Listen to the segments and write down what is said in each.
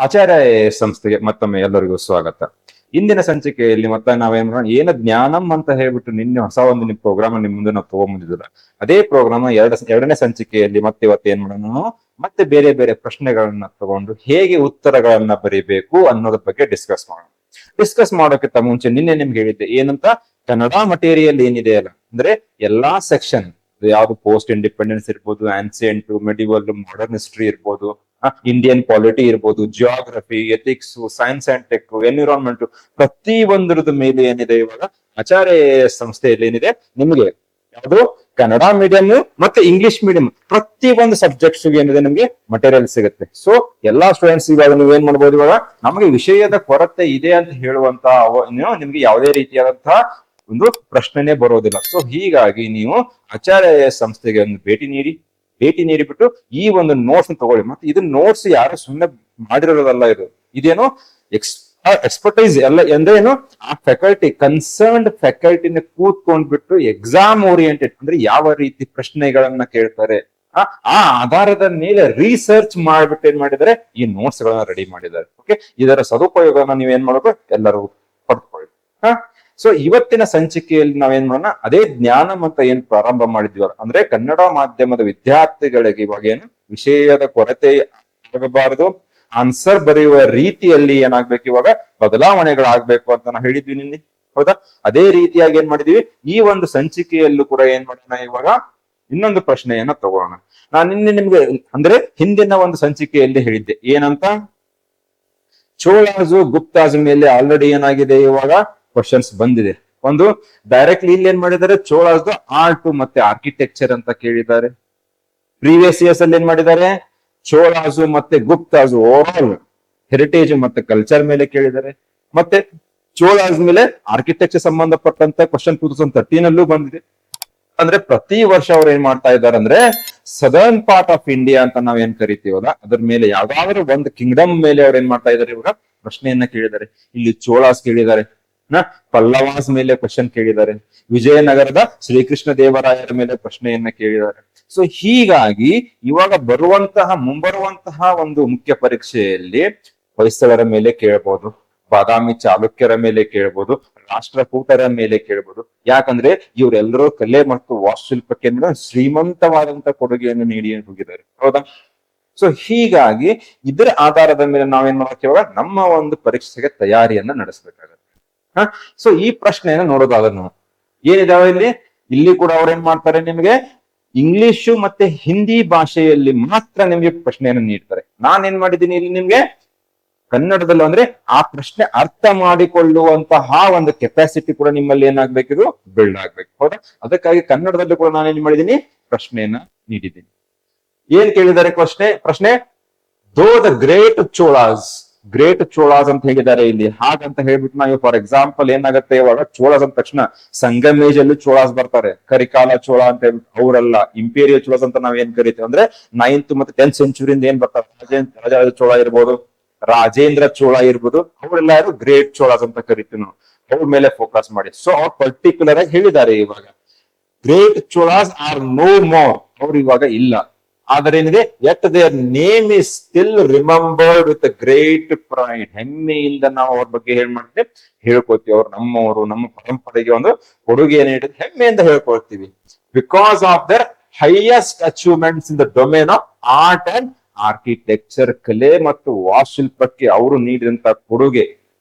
ಆಚಾರ್ಯ ಸಂಸ್ಥೆಗೆ ಮತ್ತೊಮ್ಮೆ ಎಲ್ಲರಿಗೂ ಸ್ವಾಗತ. ಇಂದಿನ ಸಂಚಿಕೆಯಲ್ಲಿ ಮತ್ತೆ ನಾವೇನ್ ಮಾಡೋಣ, ಏನ ಜ್ಞಾನಂ ಅಂತ ಹೇಳ್ಬಿಟ್ಟು ನಿನ್ನೆ ಹೊಸ ಒಂದು ಪ್ರೋಗ್ರಾಮ್ ನಿಮ್ ಮುಂದೆ ನಾವು ತಗೊಂಡ್ಬಂದಿದ್ದಿಲ್ಲ. ಅದೇ ಪ್ರೋಗ್ರಾಮ್ ಎರಡನೇ ಸಂಚಿಕೆಯಲ್ಲಿ ಮತ್ತೆ ಇವತ್ತು ಏನ್ ಮಾಡೋಣ, ಮತ್ತೆ ಬೇರೆ ಬೇರೆ ಪ್ರಶ್ನೆಗಳನ್ನ ತಗೊಂಡು ಹೇಗೆ ಉತ್ತರಗಳನ್ನ ಬರೀಬೇಕು ಅನ್ನೋದ್ರ ಬಗ್ಗೆ ಡಿಸ್ಕಸ್ ಮಾಡೋಣ. ಡಿಸ್ಕಸ್ ಮಾಡೋಕ್ಕಿಂತ ಮುಂಚೆ ನಿನ್ನೆ ನಿಮ್ಗೆ ಹೇಳಿದ್ದೆ ಏನಂತ, ಕನ್ನಡ ಮಟೀರಿಯಲ್ ಏನಿದೆ ಅಲ್ಲ, ಅಂದ್ರೆ ಎಲ್ಲಾ ಸೆಕ್ಷನ್, ಯಾವ್ದು ಪೋಸ್ಟ್ ಇಂಡಿಪೆಂಡೆನ್ಸ್ ಇರ್ಬೋದು, ಆನ್ಸಿಯಂಟ್, ಮೆಡಿವಲ್, ಮಾಡರ್ನ್ ಹಿಸ್ಟ್ರಿ ಇರ್ಬೋದು, ಇಂಡಿಯನ್ ಪಾಲಿಟಿ ಇರ್ಬೋದು, geography, ethics, science and tech, environment, ಪ್ರತಿ ಒಂದರದ ಮೇಲೆ ಏನಿದೆ ಇವಾಗ ಆಚಾರ್ಯ ಸಂಸ್ಥೆಯಲ್ಲಿ ಏನಿದೆ ನಿಮ್ಗೆ ಯಾವುದು ಕನ್ನಡ ಮೀಡಿಯಂ ಮತ್ತೆ ಇಂಗ್ಲಿಷ್ ಮೀಡಿಯಂ ಪ್ರತಿ ಒಂದು ಸಬ್ಜೆಕ್ಟ್ಸ್ ಏನಿದೆ ನಿಮ್ಗೆ ಮಟೀರಿಯಲ್ ಸಿಗುತ್ತೆ. ಸೊ ಎಲ್ಲಾ ಸ್ಟೂಡೆಂಟ್ಸ್ ಇವಾಗ ನೀವು ಏನ್ ಮಾಡ್ಬೋದು, ಇವಾಗ ನಮಗೆ ವಿಷಯದ ಕೊರತೆ ಇದೆ ಅಂತ ಹೇಳುವಂತ ನಿಮ್ಗೆ ಯಾವುದೇ ರೀತಿಯಾದಂತಹ ಒಂದು ಪ್ರಶ್ನೆನೇ ಬರೋದಿಲ್ಲ. ಸೊ ಹೀಗಾಗಿ ನೀವು ಆಚಾರ್ಯ ಸಂಸ್ಥೆಗೆ ಒಂದು ಭೇಟಿ ನೀಡಿಬಿಟ್ಟು ಈ ಒಂದು ನೋಟ್ಸ್ ತಗೊಳ್ಳಿ. ಮತ್ತೆ ಇದು ನೋಟ್ಸ್ ಯಾರು ಸುಮ್ಮನೆ ಮಾಡಿರೋದಲ್ಲ, ಇದೇನು ಎಕ್ಸ್ಪರ್ಟೈಸ್ ಎಲ್ಲ ಎಂದ್ರೇನು, ಆ ಫ್ಯಾಕಲ್ಟಿ ಕನ್ಸರ್ನ್ಡ್ ಫ್ಯಾಕಲ್ಟಿನ ಕೂತ್ಕೊಂಡ್ಬಿಟ್ಟು ಎಕ್ಸಾಮ್ ಓರಿಯೆಂಟೆಡ್, ಅಂದ್ರೆ ಯಾವ ರೀತಿ ಪ್ರಶ್ನೆಗಳನ್ನ ಕೇಳ್ತಾರೆ ಆ ಆಧಾರದ ಮೇಲೆ ರಿಸರ್ಚ್ ಮಾಡ್ಬಿಟ್ಟು ಏನ್ ಮಾಡಿದ್ದಾರೆ, ಈ ನೋಟ್ಸ್ ಗಳನ್ನ ರೆಡಿ ಮಾಡಿದ್ದಾರೆ. ಓಕೆ, ಇದರ ಸದುಪಯೋಗನ ನೀವ್ ಏನ್ ಮಾಡ್ಬೇಕು, ಎಲ್ಲರೂ ಪಡ್ಕೊಳ್ಳಿ. ಸೊ ಇವತ್ತಿನ ಸಂಚಿಕೆಯಲ್ಲಿ ನಾವೇನ್ ಮಾಡೋಣ, ಅದೇ ಜ್ಞಾನಂ ಅಂತ ಏನ್ ಪ್ರಾರಂಭ ಮಾಡಿದ್ವಿ, ಅಂದ್ರೆ ಕನ್ನಡ ಮಾಧ್ಯಮದ ವಿದ್ಯಾರ್ಥಿಗಳಿಗೆ ಇವಾಗ ಏನು ವಿಷಯದ ಕೊರತೆ ಆಗಬಾರದು, ಆನ್ಸರ್ ಬರೆಯುವ ರೀತಿಯಲ್ಲಿ ಏನಾಗ್ಬೇಕು, ಇವಾಗ ಬದಲಾವಣೆಗಳಾಗ್ಬೇಕು ಅಂತ ನಾವು ಹೇಳಿದ್ವಿ ನಿನ್ನೆ, ಹೌದಾ? ಅದೇ ರೀತಿಯಾಗಿ ಏನ್ ಮಾಡಿದ್ವಿ, ಈ ಒಂದು ಸಂಚಿಕೆಯಲ್ಲೂ ಕೂಡ ಏನ್ ಮಾಡೋಣ, ಇವಾಗ ಇನ್ನೊಂದು ಪ್ರಶ್ನೆಯನ್ನ ತಗೋಣ. ನಾನು ನಿನ್ನೆ ನಿಮ್ಗೆ ಅಂದ್ರೆ ಹಿಂದಿನ ಒಂದು ಸಂಚಿಕೆಯಲ್ಲಿ ಹೇಳಿದ್ದೆ ಏನಂತ, ಚೋಳಾಜು ಗುಪ್ತಾಜ್ ಮೇಲೆ ಆಲ್ರೆಡಿ ಏನಾಗಿದೆ, ಇವಾಗ ಕ್ವಶನ್ಸ್ ಬಂದಿದೆ. ಒಂದು ಡೈರೆಕ್ಟ್ಲಿ ಇಲ್ಲಿ ಏನ್ ಮಾಡಿದ್ದಾರೆ, ಚೋಳಾಜ್ ಆರ್ಟ್ ಮತ್ತೆ ಆರ್ಕಿಟೆಕ್ಚರ್ ಅಂತ ಕೇಳಿದ್ದಾರೆ. ಪ್ರೀವಿಯಸ್ ಇಯರ್ಸ್ ಅಲ್ಲಿ ಏನ್ ಮಾಡಿದ್ದಾರೆ, ಚೋಳಾಜು ಮತ್ತೆ ಗುಪ್ತಾಜು ಓವರ್ ಹೆರಿಟೇಜ್ ಮತ್ತೆ ಕಲ್ಚರ್ ಮೇಲೆ ಕೇಳಿದ್ದಾರೆ. ಮತ್ತೆ ಚೋಳಾಜ್ ಮೇಲೆ ಆರ್ಕಿಟೆಕ್ಚರ್ ಸಂಬಂಧಪಟ್ಟಂತ ಕ್ವಶನ್ 2013 ಅಲ್ಲೂ ಬಂದಿದೆ. ಅಂದ್ರೆ ಪ್ರತಿ ವರ್ಷ ಅವ್ರು ಏನ್ ಮಾಡ್ತಾ ಇದ್ದಾರೆ ಅಂದ್ರೆ, ಸದರ್ನ್ ಪಾರ್ಟ್ ಆಫ್ ಇಂಡಿಯಾ ಅಂತ ನಾವ್ ಏನ್ ಕರಿತೀವಲ್ಲ, ಅದ್ರ ಮೇಲೆ ಯಾವ್ದಾದ್ರು ಒಂದು ಕಿಂಗ್ಡಮ್ ಮೇಲೆ ಅವ್ರು ಏನ್ ಮಾಡ್ತಾ ಇದಾರೆ, ಇವಾಗ ಪ್ರಶ್ನೆಯನ್ನ ಕೇಳಿದ್ದಾರೆ. ಇಲ್ಲಿ ಚೋಳಾಸ್ ಕೇಳಿದ್ದಾರೆ, ಪಲ್ಲವಾಸ್ ಮೇಲೆ ಕ್ವಶನ್ ಕೇಳಿದ್ದಾರೆ, ವಿಜಯನಗರದ ಶ್ರೀಕೃಷ್ಣ ದೇವರಾಯರ ಮೇಲೆ ಪ್ರಶ್ನೆಯನ್ನ ಕೇಳಿದ್ದಾರೆ. ಸೊ ಹೀಗಾಗಿ ಇವಾಗ ಮುಂಬರುವಂತಹ ಒಂದು ಮುಖ್ಯ ಪರೀಕ್ಷೆಯಲ್ಲಿ ಹೊಯ್ಸಳರ ಮೇಲೆ ಕೇಳಬಹುದು, ಬಾದಾಮಿ ಚಾಲುಕ್ಯರ ಮೇಲೆ ಕೇಳ್ಬೋದು, ರಾಷ್ಟ್ರಕೂಟರ ಮೇಲೆ ಕೇಳ್ಬೋದು. ಯಾಕಂದ್ರೆ ಇವರೆಲ್ಲರೂ ಕಲೆ ಮತ್ತು ವಾಸ್ತುಶಿಲ್ಪಕ್ಕೆ ಶ್ರೀಮಂತವಾದಂತ ಕೊಡುಗೆಯನ್ನು ನೀಡಿ ಹೋಗಿದ್ದಾರೆ, ಹೌದಾ? ಸೊ ಹೀಗಾಗಿ ಇದರ ಆಧಾರದ ಮೇಲೆ ನಾವೇನ್ ಮಾಡ್ತೀವಿ, ಇವಾಗ ನಮ್ಮ ಒಂದು ಪರೀಕ್ಷೆಗೆ ತಯಾರಿಯನ್ನ ನಡೆಸಬೇಕಾಗತ್ತೆ. ಸೊ ಈ ಪ್ರಶ್ನೆಯನ್ನ ನೋಡೋದಾದ್ರೆ ನಾವು ಏನಿದಾವೆ ಇಲ್ಲಿ ಕೂಡ ಅವ್ರು ಏನ್ ಮಾಡ್ತಾರೆ, ನಿಮ್ಗೆ ಇಂಗ್ಲಿಷು ಮತ್ತೆ ಹಿಂದಿ ಭಾಷೆಯಲ್ಲಿ ಮಾತ್ರ ನಿಮ್ಗೆ ಪ್ರಶ್ನೆಯನ್ನು ನೀಡ್ತಾರೆ. ನಾನೇನ್ ಮಾಡಿದ್ದೀನಿ ಇಲ್ಲಿ ನಿಮ್ಗೆ ಕನ್ನಡದಲ್ಲೂ, ಅಂದ್ರೆ ಆ ಪ್ರಶ್ನೆ ಅರ್ಥ ಮಾಡಿಕೊಳ್ಳುವಂತಹ ಒಂದು ಕೆಪಾಸಿಟಿ ಕೂಡ ನಿಮ್ಮಲ್ಲಿ ಏನಾಗ್ಬೇಕಿದು ಬಿಲ್ಡ್ ಆಗ್ಬೇಕು, ಹೌದಾ? ಅದಕ್ಕಾಗಿ ಕನ್ನಡದಲ್ಲೂ ಕೂಡ ನಾನೇನ್ ಮಾಡಿದ್ದೀನಿ, ಪ್ರಶ್ನೆಯನ್ನ ನೀಡಿದ್ದೀನಿ. ಏನ್ ಕೇಳಿದ್ದಾರೆ ಪ್ರಶ್ನೆ ದೋ ದ ಗ್ರೇಟ್ ಚೋಳಾಸ್ ಅಂತ ಹೇಳಿದ್ದಾರೆ ಇಲ್ಲಿ. ಹಾಗಂತ ಹೇಳ್ಬಿಟ್ಟು ನಾವು ಫಾರ್ ಎಕ್ಸಾಂಪಲ್ ಏನಾಗುತ್ತೆ, ಇವಾಗ ಚೋಳಾಸ್ ಅಂದ ತಕ್ಷಣ ಸಂಗಮೇಜಲ್ಲಿ ಚೋಳಾಸ್ ಬರ್ತಾರೆ, ಕರಿಕಾಲ ಚೋಳ ಅಂತ ಹೇಳ್ಬಿಟ್ಟು ಅವರಲ್ಲ, ಇಂಪೀರಿಯಲ್ ಚೋಳಾಸ್ ಅಂತ ನಾವ್ ಏನ್ ಕರಿತೀವಿ ಅಂದ್ರೆ 9th ಮತ್ತೆ 10th ಸೆಂಚುರಿಯಿಂದ ಏನ್ ಬರ್ತಾರೆ, ರಾಜರಾಜ ಚೋಳ ಇರ್ಬೋದು, ರಾಜೇಂದ್ರ ಚೋಳ ಇರ್ಬೋದು, ಅವರೆಲ್ಲ ಯಾರು ಗ್ರೇಟ್ ಚೋಳಾಸ್ ಅಂತ ಕರಿತೀವಿ ನಾವು. ಅವ್ರ ಮೇಲೆ ಫೋಕಸ್ ಮಾಡಿ. ಸೊ ಅವ್ರು ಪರ್ಟಿಕ್ಯುಲರ್ ಆಗಿ ಹೇಳಿದ್ದಾರೆ, ಇವಾಗ great Cholas are no more, ಅವ್ರು ಇವಾಗ ಇಲ್ಲ. ಆದರೆ ಏನಿದೆ, yet their name is still remembered with great pride. ಹೆಮ್ಮೆಯಿಂದ ನಾವು ಅವ್ರ ಬಗ್ಗೆ ಹೇಳ್ಕೊಳ್ತೀವಿ, ಅವ್ರು ನಮ್ಮವರು, ನಮ್ಮ ಪರಂಪರೆಗೆ ಒಂದು ಕೊಡುಗೆ ನೀಡಿದ ಹೆಮ್ಮೆಯಿಂದ ಹೇಳ್ಕೊಳ್ತೀವಿ. Because of their highest achievements in the domain of art and architecture, ಕಲೆ ಮತ್ತು ವಾಸ್ತುಶಿಲ್ಪಕ್ಕೆ ಅವರು ನೀಡಿದಂತ ಕೊಡುಗೆ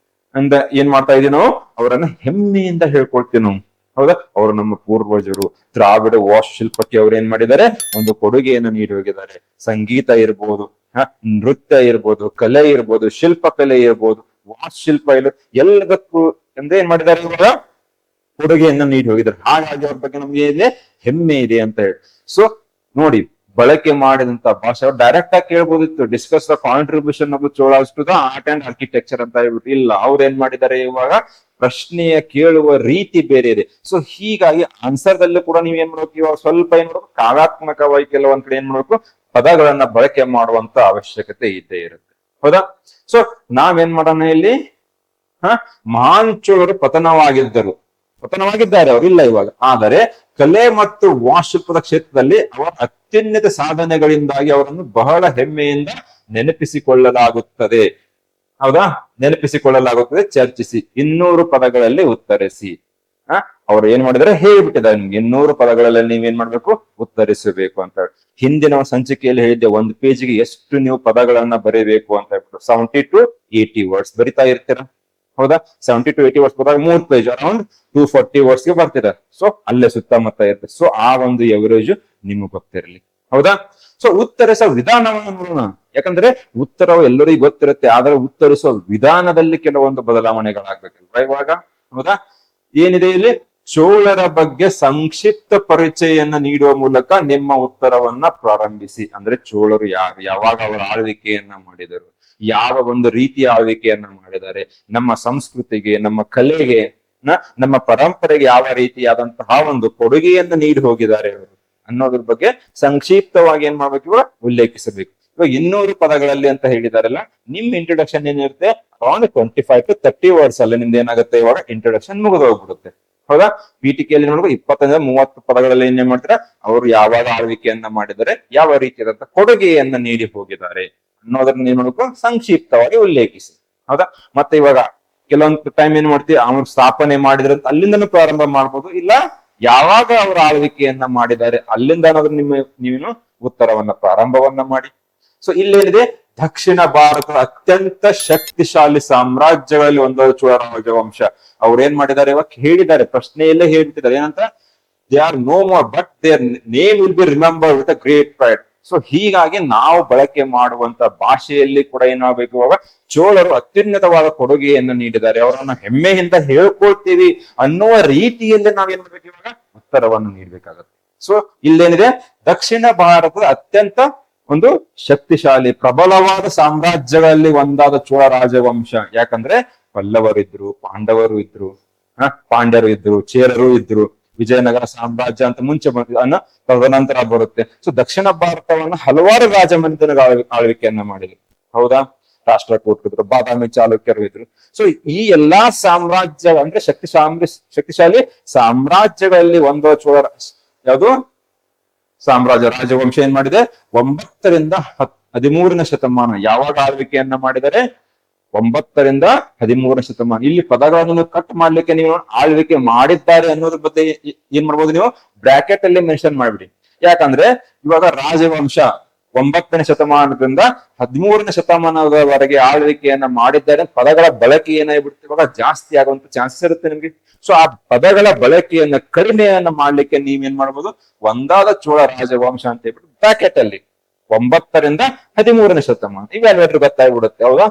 ಅಂದ ಏನ್ ಮಾಡ್ತಾ ಇದೀವಿ ನಾವು, ಅವರನ್ನ ಹೆಮ್ಮೆಯಿಂದ ಹೇಳ್ಕೊಳ್ತೀವಿ ನಾವು, ಹೌದಾ? ಅವರು ನಮ್ಮ ಪೂರ್ವಜರು, ದ್ರಾವಿಡ ವಾಸ್ತುಶಿಲ್ಪಕ್ಕೆ ಅವ್ರು ಏನ್ ಮಾಡಿದ್ದಾರೆ, ಒಂದು ಕೊಡುಗೆಯನ್ನು ನೀಡಿ ಹೋಗಿದ್ದಾರೆ. ಸಂಗೀತ ಇರ್ಬೋದು, ನೃತ್ಯ ಇರ್ಬೋದು, ಕಲೆ ಇರ್ಬೋದು, ಶಿಲ್ಪಕಲೆ ಇರ್ಬೋದು, ವಾಸ್ತುಶಿಲ್ಪ ಎಲ್ಲದಕ್ಕೂ ಅಂದ್ರೆ ಏನ್ ಮಾಡಿದ್ದಾರೆ, ಇವಾಗ ಕೊಡುಗೆಯನ್ನು ನೀಡಿ ಹೋಗಿದ್ದಾರೆ. ಹಾಗಾಗಿ ಅವ್ರ ಬಗ್ಗೆ ನಮ್ಗೆ ಇದೆ ಹೆಮ್ಮೆ ಇದೆ ಅಂತ ಹೇಳಿ. ಸೊ ನೋಡಿ, ಬಳಕೆ ಮಾಡಿದಂತ ಭಾಷೆ ಡೈರೆಕ್ಟ್ ಆಗಿ ಕೇಳ್ಬೋದಿತ್ತು, discuss the contribution of Cholas to the art and architecture ಅಂತ ಹೇಳ್ಬಿಟ್ಟು. ಇಲ್ಲ, ಅವ್ರು ಏನ್ ಮಾಡಿದ್ದಾರೆ, ಇವಾಗ ಪ್ರಶ್ನೆಯ ಕೇಳುವ ರೀತಿ ಬೇರೆ ಇದೆ. ಸೊ ಹೀಗಾಗಿ ಆನ್ಸರ್ ದಲ್ಲೂ ಕೂಡ ನೀವ್ ಏನ್ ಮಾಡ್ಬೇಕು, ಇವಾಗ ಸ್ವಲ್ಪ ಏನ್ ಮಾಡ್ಬೇಕು, ಕಾವ್ಯಾತ್ಮಕವಾಗಿ ಕೆಲವೊಂದ್ ಕಡೆ ಏನ್ ಮಾಡ್ಬೇಕು, ಪದಗಳನ್ನ ಬಳಕೆ ಮಾಡುವಂತ ಅವಶ್ಯಕತೆ ಇದ್ದೇ ಇರುತ್ತೆ, ಹೌದಾ? ಸೊ ನಾವೇನ್ ಮಾಡೋಣ ಇಲ್ಲಿ, ಮಹಾನ್ ಚೋಳರು ಪತನವಾಗಿದ್ದಾರೆ ಅವರಿಲ್ಲ ಇವಾಗ. ಆದರೆ ಕಲೆ ಮತ್ತು ವಾಸ್ತುಶಿಲ್ಪದ ಕ್ಷೇತ್ರದಲ್ಲಿ ಅವರ ಅತ್ಯುನ್ನತ ಸಾಧನೆಗಳಿಂದಾಗಿ ಅವರನ್ನು ಬಹಳ ಹೆಮ್ಮೆಯಿಂದ ನೆನಪಿಸಿಕೊಳ್ಳಲಾಗುತ್ತದೆ. ಹೌದಾ? ನೆನಪಿಸಿಕೊಳ್ಳಲಾಗುತ್ತದೆ, ಚರ್ಚಿಸಿ, 200 ಪದಗಳಲ್ಲಿ ಉತ್ತರಿಸಿ. ಅವ್ರು ಏನ್ ಮಾಡಿದಾರೆ ಹೇಳ್ಬಿಟ್ಟಿದ್ದಾರೆ ನಿಮ್ಗೆ, 200 ಪದಗಳಲ್ಲಿ ನೀವೇನ್ ಮಾಡ್ಬೇಕು, ಉತ್ತರಿಸಬೇಕು ಅಂತ ಹೇಳಿ. ಹಿಂದಿನ ಸಂಚಿಕೆಯಲ್ಲಿ ಹೇಳಿದ್ದೆ, ಒಂದು ಪೇಜ್ಗೆ ಎಷ್ಟು ನೀವು ಪದಗಳನ್ನ ಬರೀಬೇಕು ಅಂತ ಹೇಳ್ಬಿಟ್ಟು 70 to 80 ವರ್ಡ್ಸ್ ಬರಿತಾ ಇರ್ತೀರ. ಹೌದಾ? 70 to 80 ವರ್ಡ್ಸ್ ಬರೆದಾಗ 3 ಪೇಜ್ ಅರೌಂಡ್ 240 ವರ್ಡ್ಸ್ ಗೆ ಬರ್ತೀರ. ಸೊ ಅಲ್ಲೇ ಸುತ್ತಮುತ್ತ ಇರುತ್ತೆ. ಸೊ ಆ ಒಂದು ಎವರೇಜ್ ನಿಮ್ಗೆ ಗೊತ್ತಿರಲಿ. ಹೌದಾ? ಸೊ ಉತ್ತರಿಸೋ ವಿಧಾನವನ್ನು ನೋಡೋಣ. ಯಾಕಂದ್ರೆ ಉತ್ತರವು ಎಲ್ಲರಿಗೂ ಗೊತ್ತಿರುತ್ತೆ, ಆದ್ರೆ ಉತ್ತರಿಸುವ ವಿಧಾನದಲ್ಲಿ ಕೆಲವೊಂದು ಬದಲಾವಣೆಗಳಾಗ್ಬೇಕಲ್ವಾ ಇವಾಗ. ಹೌದಾ? ಏನಿದೆ ಇಲ್ಲಿ, ಚೋಳರ ಬಗ್ಗೆ ಸಂಕ್ಷಿಪ್ತ ಪರಿಚಯನ್ನ ನೀಡುವ ಮೂಲಕ ನಿಮ್ಮ ಉತ್ತರವನ್ನ ಪ್ರಾರಂಭಿಸಿ. ಅಂದ್ರೆ ಚೋಳರು ಯಾರು, ಯಾವಾಗ ಅವರ ಆಳ್ವಿಕೆಯನ್ನ ಮಾಡಿದರು, ಯಾವ ಒಂದು ರೀತಿಯ ಆಳ್ವಿಕೆಯನ್ನ ಮಾಡಿದ್ದಾರೆ, ನಮ್ಮ ಸಂಸ್ಕೃತಿಗೆ, ನಮ್ಮ ಕಲೆಗೆ, ನಮ್ಮ ಪರಂಪರೆಗೆ ಯಾವ ರೀತಿಯಾದಂತಹ ಒಂದು ಕೊಡುಗೆಯನ್ನು ನೀಡಿ ಹೋಗಿದ್ದಾರೆ ಅವರು ಅನ್ನೋದ್ರ ಬಗ್ಗೆ ಸಂಕ್ಷಿಪ್ತವಾಗಿ ಏನ್ ಮಾಡ್ಬೇಕು, ಇವಾಗ ಉಲ್ಲೇಖಿಸಬೇಕು. ಇವಾಗ 200 ಪದಗಳಲ್ಲಿ ಅಂತ ಹೇಳಿದಾರಲ್ಲ, ನಿಮ್ ಇಂಟ್ರೊಡಕ್ಷನ್ ಏನಿರುತ್ತೆ ಅರೌಂಡ್ 25 to 30 ವರ್ಡ್ಸ್ ಅಲ್ಲಿ ನಿಮ್ದು ಏನಾಗುತ್ತೆ, ಇವಾಗ ಇಂಟ್ರೊಡಕ್ಷನ್ ಮುಗಿದು ಹೋಗ್ಬಿಡುತ್ತೆ. ಹೌದಾ? ಪೀಠಿಕೆಯಲ್ಲಿ ನೋಡ್ಬೇಕು 25 30 ಪದಗಳಲ್ಲಿ ಏನ್ ಮಾಡ್ತಾರೆ, ಅವರು ಯಾವಾಗ ಆಳ್ವಿಕೆಯನ್ನ ಮಾಡಿದರೆ, ಯಾವ ರೀತಿಯಾದಂತ ಕೊಡುಗೆಯನ್ನ ನೀಡಿ ಹೋಗಿದ್ದಾರೆ ಅನ್ನೋದನ್ನ ಏನ್ ಮಾಡ್ಬೇಕು, ಸಂಕ್ಷಿಪ್ತವಾಗಿ ಉಲ್ಲೇಖಿಸಿ. ಹೌದಾ? ಮತ್ತೆ ಇವಾಗ ಕೆಲವೊಂದು ಟೈಮ್ ಏನ್ ಮಾಡ್ತೀವಿ, ಅವ್ರು ಸ್ಥಾಪನೆ ಮಾಡಿದ್ರಂತ ಅಲ್ಲಿಂದನೂ ಪ್ರಾರಂಭ ಮಾಡ್ಬೋದು, ಇಲ್ಲ ಯಾವಾಗ ಅವ್ರ ಆಳ್ವಿಕೆಯನ್ನ ಮಾಡಿದ್ದಾರೆ ಅಲ್ಲಿಂದ ಅನ್ನೋದ್ರ ನೀವೇನು ಉತ್ತರವನ್ನ ಪ್ರಾರಂಭವನ್ನ ಮಾಡಿ. ಸೊ ಇಲ್ಲೇನಿದೆ, ದಕ್ಷಿಣ ಭಾರತದ ಅತ್ಯಂತ ಶಕ್ತಿಶಾಲಿ ಸಾಮ್ರಾಜ್ಯಗಳಲ್ಲಿ ಒಂದಾದ ಚೋಳ ರಾಜವಂಶ. ಅವ್ರು ಏನ್ ಮಾಡಿದ್ದಾರೆ, ಇವಾಗ ಹೇಳಿದ್ದಾರೆ, ಪ್ರಶ್ನೆಯಲ್ಲೇ ಹೇಳ್ತಿದ್ದಾರೆ ಏನಂತ, they are no more but their name will be remember with a great pride. So ಹೀಗಾಗಿ ನಾವು ಬಳಕೆ ಮಾಡುವಂತ ಭಾಷೆಯಲ್ಲಿ ಕೂಡ ಏನಾಗಬೇಕು, ಇವಾಗ ಚೋಳರು ಅತ್ಯುನ್ನತವಾದ ಕೊಡುಗೆಯನ್ನು ನೀಡಿದ್ದಾರೆ, ಅವರನ್ನ ಹೆಮ್ಮೆಯಿಂದ ಹೇಳ್ಕೊಳ್ತೀವಿ ಅನ್ನುವ ರೀತಿಯಲ್ಲಿ ನಾವೇನ್ ಮಾಡ್ಬೇಕು, ಇವಾಗ ಉತ್ತರವನ್ನು ನೀಡಬೇಕಾಗತ್ತೆ. ಸೊ ಇಲ್ಲೇನಿದೆ, ದಕ್ಷಿಣ ಭಾರತದ ಅತ್ಯಂತ ಒಂದು ಶಕ್ತಿಶಾಲಿ ಪ್ರಬಲವಾದ ಸಾಮ್ರಾಜ್ಯಗಳಲ್ಲಿ ಒಂದಾದ ಚೋಳ ರಾಜವಂಶ. ಯಾಕಂದ್ರೆ ಪಲ್ಲವರು ಇದ್ರು, ಪಾಂಡವರು ಇದ್ರು, ಪಾಂಡ್ಯರು ಇದ್ರು, ಚೇರರು ಇದ್ರು, ವಿಜಯನಗರ ಸಾಮ್ರಾಜ್ಯ ಅಂತ ಮುಂಚೆ ಅನ್ನೋ ತದನಂತರ ಬರುತ್ತೆ. ಸೊ ದಕ್ಷಿಣ ಭಾರತವನ್ನ ಹಲವಾರು ರಾಜಮನೆತನಗಳ ಆಳ್ವಿಕೆಯನ್ನ ಮಾಡಿದ್ರು. ಹೌದಾ? ರಾಷ್ಟ್ರಕೂಟರು ಇದ್ರು, ಬಾದಾಮಿ ಚಾಲುಕ್ಯರು ಇದ್ರು. ಸೊ ಈ ಎಲ್ಲಾ ಸಾಮ್ರಾಜ್ಯ ಅಂದ್ರೆ ಶಕ್ತಿಶಾಲಿ ಸಾಮ್ರಾಜ್ಯಗಳಲ್ಲಿ ಒಂದು ಚೋಳ ಯಾವುದು ಸಾಮ್ರಾಜ್ಯ ರಾಜವಂಶ ಏನ್ ಮಾಡಿದೆ, 9 ರಿಂದ 13ನೇ ಶತಮಾನ ಯಾವಾಗ ಆಳ್ವಿಕೆಯನ್ನ ಮಾಡಿದರೆ, 9 ರಿಂದ 13ನೇ ಶತಮಾನ. ಇಲ್ಲಿ ಪದಗಳನ್ನು ಕಟ್ ಮಾಡ್ಲಿಕ್ಕೆ ನೀವು ಆಳ್ವಿಕೆ ಮಾಡಿದ್ದಾರೆ ಅನ್ನೋದ್ರ ಬಗ್ಗೆ ಏನ್ ಮಾಡ್ಬೋದು, ನೀವು ಬ್ರಾಕೆಟ್ ಅಲ್ಲಿ ಮೆನ್ಷನ್ ಮಾಡ್ಬಿಡಿ. ಯಾಕಂದ್ರೆ ಇವಾಗ ರಾಜವಂಶ 9ನೇ ಶತಮಾನದಿಂದ 13ನೇ ಶತಮಾನದವರೆಗೆ ಆಳ್ವಿಕೆಯನ್ನ ಮಾಡಿದ್ದಾರೆ, ಪದಗಳ ಬಳಕೆ ಏನಾಗ್ಬಿಡುತ್ತೆ, ಇವಾಗ ಜಾಸ್ತಿ ಆಗುವಂತ ಚಾನ್ಸಸ್ ಇರುತ್ತೆ ನಿಮ್ಗೆ. ಸೊ ಆ ಪದಗಳ ಬಳಕೆಯನ್ನ ಕಡಿಮೆಯನ್ನ ಮಾಡ್ಲಿಕ್ಕೆ ನೀವೇನ್ ಮಾಡ್ಬೋದು, ಒಂದಾದ ಚೋಳ ರಾಜವಂಶ ಅಂತ ಹೇಳ್ಬಿಟ್ಟು ಬ್ರಾಕೆಟ್ ಅಲ್ಲಿ 9 ರಿಂದ 13ನೇ ಶತಮಾನ ಇವೆಲ್ಲರೂ ಗೊತ್ತಾಗ್ಬಿಡುತ್ತೆ. ಹೌದಾ?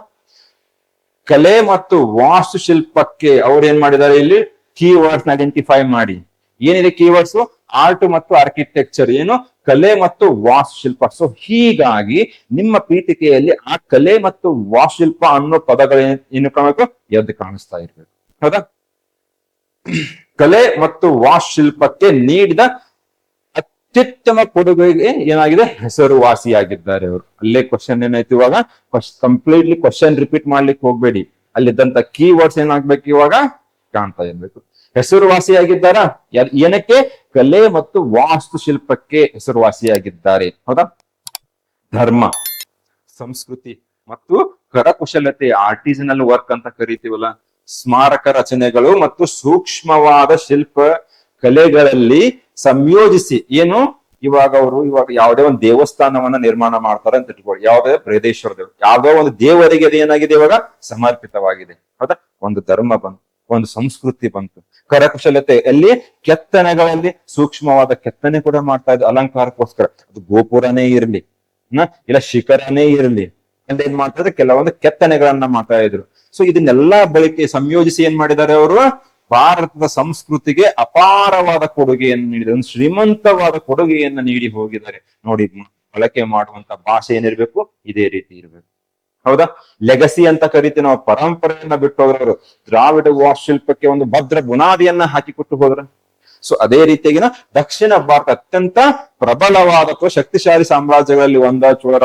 ಕಲೆ ಮತ್ತು ವಾಸ್ತುಶಿಲ್ಪಕ್ಕೆ ಅವ್ರು ಏನ್ ಮಾಡಿದ್ದಾರೆ, ಇಲ್ಲಿ ಕೀವರ್ಡ್ಸ್ ಐಡೆಂಟಿಫೈ ಮಾಡಿ. ಏನಿದೆ ಕೀವರ್ಡ್ಸ್, ಆರ್ಟ್ ಮತ್ತು ಆರ್ಕಿಟೆಕ್ಚರ್, ಏನು ಕಲೆ ಮತ್ತು ವಾಸ್ತುಶಿಲ್ಪ. ಸೊ ಹೀಗಾಗಿ ನಿಮ್ಮ ಪೀಠಿಕೆಯಲ್ಲಿ ಆ ಕಲೆ ಮತ್ತು ವಾಸ್ತುಶಿಲ್ಪ ಅನ್ನೋ ಪದಗಳು ಏನು ಕಾಣಬೇಕು, ಎದ್ದು ಕಾಣಿಸ್ತಾ ಇರ್ಬೇಕು. ಹೌದಾ? ಕಲೆ ಮತ್ತು ವಾಸ್ತುಶಿಲ್ಪಕ್ಕೆ ನೀಡಿದ ಅತ್ಯುತ್ತಮ ಕೊಡುಗೆಗೆ ಏನಾಗಿದೆ, ಹೆಸರುವಾಸಿಯಾಗಿದ್ದಾರೆ ಅವರು. ಅಲ್ಲೇ ಕ್ವಶನ್ ಏನಾಯ್ತು, ಇವಾಗ ಕಂಪ್ಲೀಟ್ಲಿ ಕ್ವಶನ್ ರಿಪೀಟ್ ಮಾಡ್ಲಿಕ್ಕೆ ಹೋಗ್ಬೇಡಿ, ಅಲ್ಲಿದ್ದಂತ ಕೀವರ್ಡ್ಸ್ ಏನಾಗ್ಬೇಕು, ಇವಾಗ ಕಾಣ್ತಾ ಇರ್ಬೇಕು. ಹೆಸರುವಾಸಿಯಾಗಿದ್ದಾರಾ? ಏನಕ್ಕೆ? ಕಲೆ ಮತ್ತು ವಾಸ್ತುಶಿಲ್ಪಕ್ಕೆ ಹೆಸರುವಾಸಿಯಾಗಿದ್ದಾರೆ. ಹೌದಾ? ಧರ್ಮ, ಸಂಸ್ಕೃತಿ ಮತ್ತು ಕರಕುಶಲತೆ, ಆರ್ಟಿಸನಲ್ ವರ್ಕ್ ಅಂತ ಕರಿತೀವಲ್ಲ, ಸ್ಮಾರಕ ರಚನೆಗಳು ಮತ್ತು ಸೂಕ್ಷ್ಮವಾದ ಶಿಲ್ಪ ಕಲೆಗಳಲ್ಲಿ ಸಂಯೋಜಿಸಿ. ಏನು, ಇವಾಗ ಯಾವುದೇ ಒಂದು ದೇವಸ್ಥಾನವನ್ನ ನಿರ್ಮಾಣ ಮಾಡ್ತಾರೆ ಅಂತ ಇಟ್ಕೊಳ್ಳಿ, ಯಾವುದೇ ಬೃಹದೇಶ್ವರ ದೇವರು, ಯಾವುದೋ ಒಂದು ದೇವರಿಗೆ ಅದು ಏನಾಗಿದೆ, ಇವಾಗ ಸಮರ್ಪಿತವಾಗಿದೆ. ಹೌದಾ? ಒಂದು ಧರ್ಮ ಬಂತು, ಒಂದು ಸಂಸ್ಕೃತಿ ಬಂತು. ಕರಕುಶಲತೆ ಅಲ್ಲಿ ಕೆತ್ತನೆಗಳಲ್ಲಿ ಸೂಕ್ಷ್ಮವಾದ ಕೆತ್ತನೆ ಕೂಡ ಮಾಡ್ತಾ ಇದ್ರು ಅಲಂಕಾರಕ್ಕೋಸ್ಕರ. ಅದು ಗೋಪುರನೇ ಇರ್ಲಿ, ಇಲ್ಲ ಶಿಖರನೇ ಇರ್ಲಿ, ಅಂತ ಏನ್ ಮಾಡ್ತಾ ಇದ್ರು, ಕೆಲವೊಂದು ಕೆತ್ತನೆಗಳನ್ನ ಮಾಡ್ತಾ ಇದ್ರು. ಸೊ ಇದನ್ನೆಲ್ಲಾ ಬಳಕೆ ಸಂಯೋಜಿಸಿ ಏನ್ ಮಾಡಿದ್ದಾರೆ ಅವರು, ಭಾರತದ ಸಂಸ್ಕೃತಿಗೆ ಅಪಾರವಾದ ಕೊಡುಗೆಯನ್ನು ನೀಡಿದ್ದಾರೆ, ಒಂದು ಶ್ರೀಮಂತವಾದ ಕೊಡುಗೆಯನ್ನು ನೀಡಿ ಹೋಗಿದ್ದಾರೆ. ನೋಡಿ, ಬಳಕೆ ಮಾಡುವಂತ ಭಾಷೆ ಏನಿರ್ಬೇಕು, ಇದೇ ರೀತಿ ಇರ್ಬೇಕು. ಹೌದಾ? ಲೆಗಸಿ ಅಂತ ಕರಿತೀವಿ ನಾವು, ಪರಂಪರೆಯನ್ನ ಬಿಟ್ಟು ಹೋದ್ರು. ದ್ರಾವಿಡ ವಾಸ್ತುಶಿಲ್ಪಕ್ಕೆ ಒಂದು ಭದ್ರ ಬುನಾದಿಯನ್ನ ಹಾಕಿಕೊಟ್ಟು ಹೋದ್ರ. ಸೊ ಅದೇ ರೀತಿಯಾಗಿನ ದಕ್ಷಿಣ ಭಾರತ ಅತ್ಯಂತ ಪ್ರಬಲವಾದ ಅಥವಾ ಶಕ್ತಿಶಾಲಿ ಸಾಮ್ರಾಜ್ಯಗಳಲ್ಲಿ ಒಂದ ಚೋಳ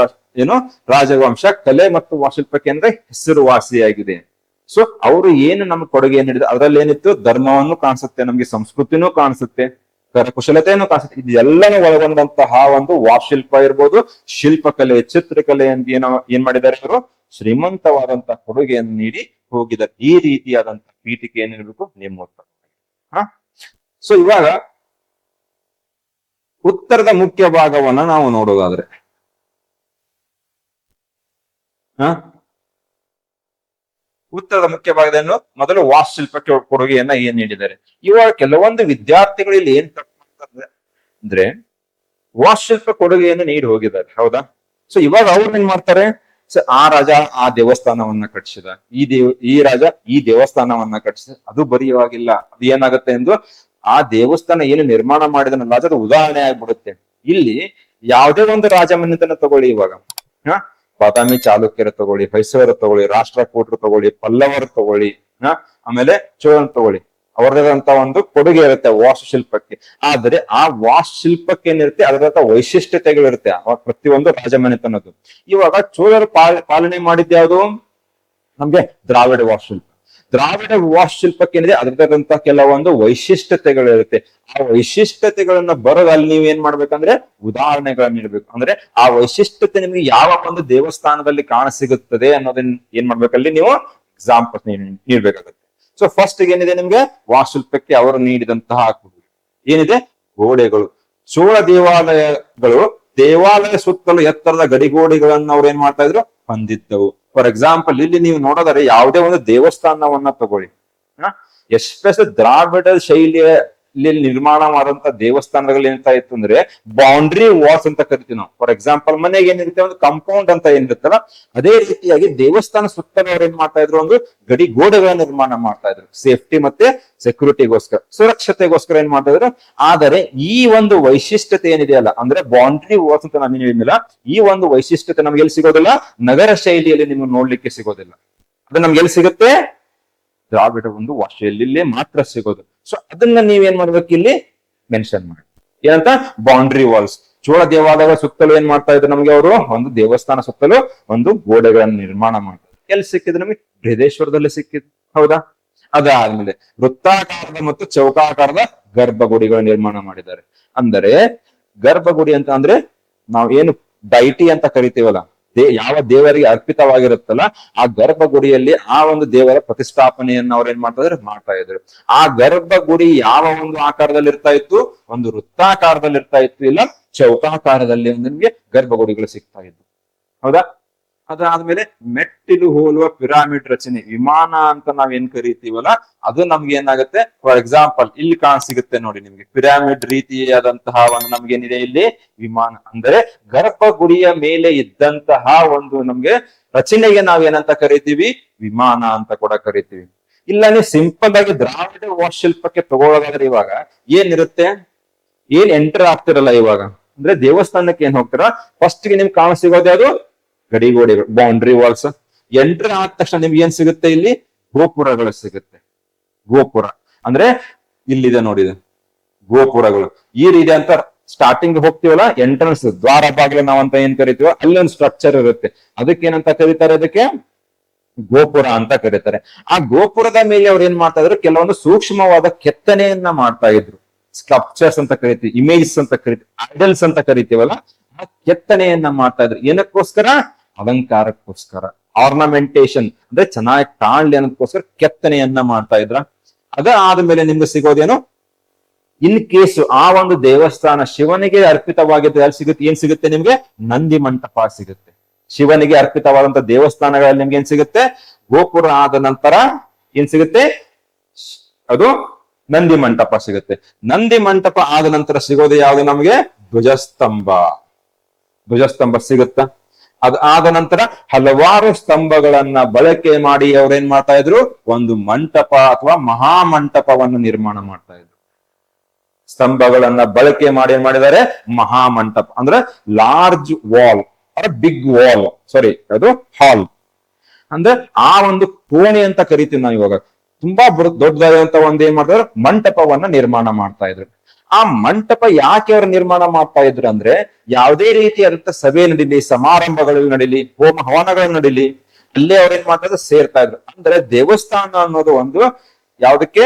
ರಾಜವಂಶ ಕಲೆ ಮತ್ತು ವಾಸ್ತುಶಿಲ್ಪಕ್ಕೆ ಅಂದ್ರೆ ಹೆಸರುವಾಸಿಯಾಗಿದೆ. ಸೊ ಅವರು ಏನು ನಮ್ಗೆ ಕೊಡುಗೆ ನೀಡಿದ, ಅದರಲ್ಲಿ ಏನಿತ್ತು, ಧರ್ಮವನ್ನು ಕಾಣಿಸುತ್ತೆ, ನಮ್ಗೆ ಸಂಸ್ಕೃತಿನೂ ಕಾಣಿಸುತ್ತೆ. ಕರಕುಶಲತೆಯನ್ನು ಕಾಣಿಸುತ್ತೆ. ಇದೆಲ್ಲನೂ ಒಳಗೊಂಡಂತಹ ಒಂದು ವಾಸ್ತುಶಿಲ್ಪ ಇರ್ಬೋದು, ಶಿಲ್ಪಕಲೆ, ಚಿತ್ರಕಲೆ ಅಂತ ಏನ್ ಮಾಡಿದ್ದಾರೆ ಇವರು ಶ್ರೀಮಂತವಾದಂತಹ ಕೊಡುಗೆಯನ್ನು ನೀಡಿ ಹೋಗಿದ್ದಾರೆ. ಈ ರೀತಿಯಾದಂತಹ ಪೀಠಿಕೆ ಏನಿರ್ಬೇಕು ನಿಮ್ಮೋತ್ತರ. ಸೊ ಇವಾಗ ಉತ್ತರದ ಮುಖ್ಯ ಭಾಗವನ್ನ ನಾವು ನೋಡೋದಾದ್ರೆ ಉತ್ತರದ ಮುಖ್ಯ ಭಾಗದಲ್ಲಿ ಮೊದಲು ವಾಸ್ತುಶಿಲ್ಪಕ್ಕೆ ಕೊಡುಗೆಯನ್ನ ಏನ್ ನೀಡಿದ್ದಾರೆ. ಇವಾಗ ಕೆಲವೊಂದು ವಿದ್ಯಾರ್ಥಿಗಳು ಇಲ್ಲಿ ಏನ್ ತಪ್ಪು ಅಂದ್ರೆ ವಾಸ್ತುಶಿಲ್ಪ ಕೊಡುಗೆಯನ್ನು ನೀಡಿ ಹೋಗಿದ್ದಾರೆ, ಹೌದಾ? ಸೊ ಇವಾಗ ಅವ್ರು ಏನ್ ಮಾಡ್ತಾರೆ, ಆ ರಾಜ ಆ ದೇವಸ್ಥಾನವನ್ನ ಕಟ್ಟಿಸಿದ, ಈ ರಾಜ ಈ ದೇವಸ್ಥಾನವನ್ನ ಕಟ್ಟಿಸಿದ. ಅದು ಬರೆಯುವಾಗಿಲ್ಲ. ಅದು ಏನಾಗುತ್ತೆ ಎಂದು ಆ ದೇವಸ್ಥಾನ ಏನು ನಿರ್ಮಾಣ ಮಾಡಿದನಲ್ಲ ಅದು ಉದಾಹರಣೆ ಆಗ್ಬಿಡುತ್ತೆ. ಇಲ್ಲಿ ಯಾವುದೇ ಒಂದು ರಾಜಮನೆತನ ತಗೊಳ್ಳಿ, ಇವಾಗ ಬಾದಾಮಿ ಚಾಲುಕ್ಯರು ತಗೊಳ್ಳಿ, ಹೊಯ್ಸಳರು ತಗೊಳ್ಳಿ, ರಾಷ್ಟ್ರಕೂಟರು ತಗೊಳ್ಳಿ, ಪಲ್ಲವರು ತಗೊಳ್ಳಿ, ಆಮೇಲೆ ಚೋಳನ್ ತಗೊಳ್ಳಿ, ಅವರದಂತ ಒಂದು ಕೊಡುಗೆ ಇರುತ್ತೆ ವಾಸ್ತುಶಿಲ್ಪಕ್ಕೆ. ಆದ್ರೆ ಆ ವಾಸ್ತುಶಿಲ್ಪಕ್ಕೆ ಏನಿರುತ್ತೆ ಅದರ ವೈಶಿಷ್ಟ್ಯತೆಗಳಿರುತ್ತೆ ಪ್ರತಿಯೊಂದು ರಾಜಮನೆತನದ್ದು. ಇವಾಗ ಚೋಳರು ಪಾಲನೆ ಮಾಡಿದ್ದ ಯಾವುದು ನಮ್ಗೆ ದ್ರಾವಿಡ ವಾಸ್ತುಶಿಲ್ಪ. ದ್ರಾವಿಡ ವಾಸ್ತುಶಿಲ್ಪಕ್ಕೆ ಏನಿದೆ ಅದರದಂತ ಕೆಲವೊಂದು ವೈಶಿಷ್ಟ್ಯತೆಗಳಿರುತ್ತೆ. ಆ ವೈಶಿಷ್ಟ್ಯತೆಗಳನ್ನ ಬರೋದಲ್ಲಿ ನೀವ್ ಏನ್ ಮಾಡ್ಬೇಕಂದ್ರೆ ಉದಾಹರಣೆಗಳನ್ನ ಇಡ್ಬೇಕು. ಅಂದ್ರೆ ಆ ವೈಶಿಷ್ಟ್ಯತೆ ನಿಮ್ಗೆ ಯಾವ ಒಂದು ದೇವಸ್ಥಾನದಲ್ಲಿ ಕಾಣ ಸಿಗುತ್ತದೆ ಅನ್ನೋದನ್ನ ಏನ್ ಮಾಡ್ಬೇಕಲ್ಲಿ ನೀವು ಎಕ್ಸಾಂಪಲ್ ನೀಡ್ಬೇಕಾಗುತ್ತೆ. ಸೊ ಫಸ್ಟ್ ಏನಿದೆ ನಿಮ್ಗೆ ವಾಸ್ತುಶಿಲ್ಪಕ್ಕೆ ಅವರು ನೀಡಿದಂತಹ ಏನಿದೆ ಗೋಡೆಗಳು. ಚೋಳ ದೇವಾಲಯ ಸುತ್ತಲೂ ಎತ್ತರದ ಗಡಿಗೋಡೆಗಳನ್ನ ಅವ್ರು ಏನ್ ಮಾಡ್ತಾ ಇದ್ರು ಹೊಂದಿದ್ದವು. ಫಾರ್ ಎಕ್ಸಾಂಪಲ್ ಇಲ್ಲಿ ನೀವು ನೋಡೋದಾದ್ರೆ ಯಾವುದೇ ಒಂದು ದೇವಸ್ಥಾನವನ್ನ ತಗೊಳ್ಳಿ, ಎಸ್ಪೆಷಲಿ ದ್ರಾವಿಡ ಶೈಲಿಯಲ್ಲಿ ನಿರ್ಮಾಣವಾದಂತ ದೇವಸ್ಥಾನಗಳು ಏನ್ತಾ ಇತ್ತು ಅಂದ್ರೆ ಬೌಂಡ್ರಿ ವಾಲ್ಸ್ ಅಂತ ಕರಿತೀವಿ ನಾವು. ಫಾರ್ ಎಕ್ಸಾಂಪಲ್ ಮನೆಗೆ ಏನಿರುತ್ತೆ ಒಂದು ಕಾಂಪೌಂಡ್ ಅಂತ ಏನಿರುತ್ತಲ್ಲ, ಅದೇ ರೀತಿಯಾಗಿ ದೇವಸ್ಥಾನ ಸುತ್ತಲೂ ಅವ್ರು ಏನ್ ಮಾಡ್ತಾ ಇದ್ರು ಒಂದು ಗಡಿ ಗೋಡೆಗಳ ನಿರ್ಮಾಣ ಮಾಡ್ತಾ ಇದ್ರು, ಸೇಫ್ಟಿ ಮತ್ತೆ ಸೆಕ್ಯೂರಿಟಿಗೋಸ್ಕರ, ಸುರಕ್ಷತೆಗೋಸ್ಕರ ಏನ್ ಮಾಡ್ತಾ ಇದ್ರು. ಆದರೆ ಈ ಒಂದು ವೈಶಿಷ್ಟ್ಯತೆ ಏನಿದೆಯಲ್ಲ ಅಂದ್ರೆ ಬೌಂಡ್ರಿ ವಾಲ್ಸ್ ಅಂತ ನಾನು ಹೇಳಿಲ್ಲ, ಈ ಒಂದು ವೈಶಿಷ್ಟ್ಯತೆ ನಮ್ಗೆ ಎಲ್ಲಿ ಸಿಗೋದಿಲ್ಲ, ನಗರ ಶೈಲಿಯಲ್ಲಿ ನಿಮ್ಗೆ ನೋಡ್ಲಿಕ್ಕೆ ಸಿಗೋದಿಲ್ಲ. ಅದು ನಮ್ಗೆ ಎಲ್ಲಿ ಸಿಗುತ್ತೆ, ದ್ರಾವಿಡ ಒಂದು ವಾಸ್ತುಶೈಲಿಯಲ್ಲೇ ಮಾತ್ರ ಸಿಗೋದು. ಸೊ ಅದನ್ನ ನೀವೇನ್ ಮಾಡ್ಬೇಕು ಇಲ್ಲಿ ಮೆನ್ಷನ್ ಮಾಡಿ, ಏನಂತ ಬೌಂಡ್ರಿ ವಾಲ್ಸ್. ಚೋಳ ದೇವಾಲಯಗಳ ಸುತ್ತಲೂ ಏನ್ ಮಾಡ್ತಾ ಇದ್ರು ನಮ್ಗೆ ಅವರು ಒಂದು ದೇವಸ್ಥಾನ ಸುತ್ತಲೂ ಒಂದು ಗೋಡೆಗಳನ್ನು ನಿರ್ಮಾಣ ಮಾಡ್ತಾರೆ. ಎಲ್ಲಿ ಸಿಕ್ಕಿದ್ರು ನಮಗೆ ಬೃಹದೇಶ್ವರದಲ್ಲಿ ಸಿಕ್ಕಿದ್ರು, ಹೌದಾ? ಅದಾದ್ಮೇಲೆ ವೃತ್ತಾಕಾರದ ಮತ್ತು ಚೌಕಾಕಾರದ ಗರ್ಭಗುಡಿಗಳ ನಿರ್ಮಾಣ ಮಾಡಿದ್ದಾರೆ. ಅಂದರೆ ಗರ್ಭಗುಡಿ ಅಂತ ಅಂದ್ರೆ ನಾವ್ ಏನು ಡೈಟಿ ಅಂತ ಕರಿತೀವಲ್ಲ, ಯಾವ ದೇವರಿಗೆ ಅರ್ಪಿತವಾಗಿರುತ್ತಲ್ಲ ಆ ಗರ್ಭಗುಡಿಯಲ್ಲಿ ಆ ಒಂದು ದೇವರ ಪ್ರತಿಷ್ಠಾಪನೆಯನ್ನು ಅವ್ರು ಏನ್ ಮಾಡ್ತಾ ಇದ್ರು. ಆ ಗರ್ಭಗುಡಿ ಯಾವ ಒಂದು ಆಕಾರದಲ್ಲಿ ಇರ್ತಾ ಇತ್ತು, ಒಂದು ವೃತ್ತಾಕಾರದಲ್ಲಿ ಇರ್ತಾ ಇತ್ತು, ಇಲ್ಲ ಚೌಕಾಕಾರದಲ್ಲಿ ನಿಮ್ಗೆ ಗರ್ಭಗುಡಿಗಳು ಸಿಗ್ತಾ ಇದ್ವು, ಹೌದಾ? ಅದಾದ್ಮೇಲೆ ಮೆಟ್ಟಿಲು ಹೋಲುವ ಪಿರಾಮಿಡ್ ರಚನೆ, ವಿಮಾನ ಅಂತ ನಾವ್ ಏನ್ ಕರಿತೀವಲ್ಲ ಅದು ನಮ್ಗೆ ಏನಾಗುತ್ತೆ. ಫಾರ್ ಎಕ್ಸಾಂಪಲ್ ಇಲ್ಲಿ ಸಿಗುತ್ತೆ ನೋಡಿ ನಿಮ್ಗೆ ಪಿರಾಮಿಡ್ ರೀತಿಯಾದಂತಹ ಒಂದು ನಮ್ಗೆ ಏನಿದೆ ಇಲ್ಲಿ ವಿಮಾನ. ಅಂದ್ರೆ ಗರ್ಭಗುಡಿಯ ಮೇಲೆ ಇದ್ದಂತಹ ಒಂದು ನಮ್ಗೆ ರಚನೆಗೆ ನಾವ್ ಏನಂತ ಕರಿತೀವಿ, ವಿಮಾನ ಅಂತ ಕೂಡ ಕರಿತೀವಿ. ಇಲ್ಲ ನೀವು ಸಿಂಪಲ್ ಆಗಿ ದ್ರಾವಿಡ ವಾಸ್ತುಶಿಲ್ಪಕ್ಕೆ ತಗೊಳ್ಳೋದಾದ್ರೆ ಇವಾಗ ಏನಿರುತ್ತೆ, ಏನ್ ಎಂಟರ್ ಆಗ್ತಿರಲ್ಲ ಇವಾಗ ಅಂದ್ರೆ ದೇವಸ್ಥಾನಕ್ಕೆ ಏನ್ ಹೋಗ್ತಾರ ಫಸ್ಟ್ ಗೆ ನಿಮ್ಗೆ ಕಾಣ ಸಿಗೋದೇ ಅದು ಗಡಿಗೋಡೆಗಳು, ಬೌಂಡ್ರಿ ವಾಲ್ಸ್. ಎಂಟ್ರ್ ಆದ ತಕ್ಷಣ ನಿಮ್ಗೆ ಏನ್ ಸಿಗುತ್ತೆ, ಇಲ್ಲಿ ಗೋಪುರಗಳು ಸಿಗುತ್ತೆ. ಗೋಪುರ ಅಂದ್ರೆ ಇಲ್ಲಿದೆ ನೋಡಿದೆ ಗೋಪುರಗಳು. ಈ ರೀತಿ ಅಂತ ಸ್ಟಾರ್ಟಿಂಗ್ ಹೋಗ್ತೀವಲ್ಲ ಎಂಟ್ರನ್ಸ್ ದ್ವಾರ ಬಾಗಿಲು ನಾವಂತ ಏನ್ ಕರಿತೀವೋ ಅಲ್ಲಿ ಒಂದು ಸ್ಟ್ರಕ್ಚರ್ ಇರುತ್ತೆ. ಅದಕ್ಕೆ ಏನಂತ ಕರೀತಾರೆ, ಅದಕ್ಕೆ ಗೋಪುರ ಅಂತ ಕರೀತಾರೆ. ಆ ಗೋಪುರದ ಮೇಲೆ ಅವ್ರು ಏನ್ ಮಾಡ್ತಾ ಇದ್ರು, ಕೆಲವೊಂದು ಸೂಕ್ಷ್ಮವಾದ ಕೆತ್ತನೆಯನ್ನ ಮಾಡ್ತಾ ಇದ್ರು. ಸ್ಕಲ್ಪ್ಚರ್ಸ್ ಅಂತ ಕರಿತೀವಿ, ಇಮೇಜಸ್ ಅಂತ ಕರಿತೀವಿ, ಐಡಲ್ಸ್ ಅಂತ ಕರಿತೀವಲ್ಲ, ಆ ಕೆತ್ತನೆಯನ್ನ ಮಾಡ್ತಾ ಇದ್ರು. ಏನಕ್ಕೋಸ್ಕರ, ಅಲಂಕಾರಕ್ಕೋಸ್ಕರ, ಆರ್ನಮೆಂಟೇಶನ್ ಅಂದ್ರೆ ಚೆನ್ನಾಗಿ ಕಾಣ್ಲಿ ಅನ್ನೋದಕ್ಕೋಸ್ಕರ ಕೆತ್ತನೆಯನ್ನ ಮಾಡ್ತಾ ಇದ್ರ. ಅದಾದ್ಮೇಲೆ ನಿಮ್ಗೆ ಸಿಗೋದೇನು, ಇನ್ ಕೇಸ್ ಆ ಒಂದು ದೇವಸ್ಥಾನ ಶಿವನಿಗೆ ಅರ್ಪಿತವಾಗಿದ್ದು ಅಲ್ಲಿ ಸಿಗುತ್ತೆ, ಏನ್ ಸಿಗುತ್ತೆ ನಿಮ್ಗೆ, ನಂದಿ ಮಂಟಪ ಸಿಗುತ್ತೆ. ಶಿವನಿಗೆ ಅರ್ಪಿತವಾದಂತ ದೇವಸ್ಥಾನಗಳಲ್ಲಿ ನಿಮ್ಗೆ ಏನ್ ಸಿಗುತ್ತೆ, ಗೋಪುರ ಆದ ನಂತರ ಏನ್ ಸಿಗುತ್ತೆ, ಅದು ನಂದಿ ಮಂಟಪ ಸಿಗುತ್ತೆ. ನಂದಿ ಮಂಟಪ ಆದ ನಂತರ ಸಿಗೋದು ಯಾವ್ದು ನಮ್ಗೆ, ಧ್ವಜಸ್ತಂಭ. ಧ್ವಜಸ್ತಂಭ ಸಿಗುತ್ತಾ? ಆದ ನಂತರ ಹಲವಾರು ಸ್ತಂಭಗಳನ್ನ ಬಳಕೆ ಮಾಡಿ ಅವ್ರೇನ್ ಮಾಡ್ತಾ ಇದ್ರು, ಒಂದು ಮಂಟಪ ಅಥವಾ ಮಹಾಮಂಟಪವನ್ನು ನಿರ್ಮಾಣ ಮಾಡ್ತಾ ಇದ್ರು. ಸ್ತಂಭಗಳನ್ನ ಬಳಕೆ ಮಾಡಿ ಏನ್ ಮಾಡಿದ್ದಾರೆ, ಮಹಾಮಂಟಪ ಅಂದ್ರೆ ಲಾರ್ಜ್ ವಾಲ್ ಬಿಗ್ ವಾಲ್, ಸಾರಿ ಅದು ಹಾಲ್ ಅಂದ್ರೆ ಆ ಒಂದು ಕೋಣೆ ಅಂತ ಕರಿತೀವಿ ನಾವು. ಇವಾಗ ತುಂಬಾ ದೊಡ್ಡದಾದಂತ ಒಂದ್ ಏನ್ ಮಾಡ್ತಾರೆ, ಮಂಟಪವನ್ನ ನಿರ್ಮಾಣ ಮಾಡ್ತಾ ಇದ್ರು. ಆ ಮಂಟಪ ಯಾಕೆ ಅವರು ನಿರ್ಮಾಣ ಮಾಡ್ತಾ ಇದ್ರು ಅಂದ್ರೆ, ಯಾವುದೇ ರೀತಿಯಾದಂತ ಸಭೆ ನಡೀಲಿ, ಸಮಾರಂಭಗಳು ನಡೀಲಿ, ಹೋಮ ಹವನಗಳು ನಡೀಲಿ, ಅಲ್ಲೇ ಅವ್ರೇನ್ ಮಾಡ್ತಾ ಇದ್ರು, ಸೇರ್ತಾ ಇದ್ರು. ಅಂದ್ರೆ ದೇವಸ್ಥಾನ ಅನ್ನೋದು ಒಂದು ಯಾವ್ದಕ್ಕೆ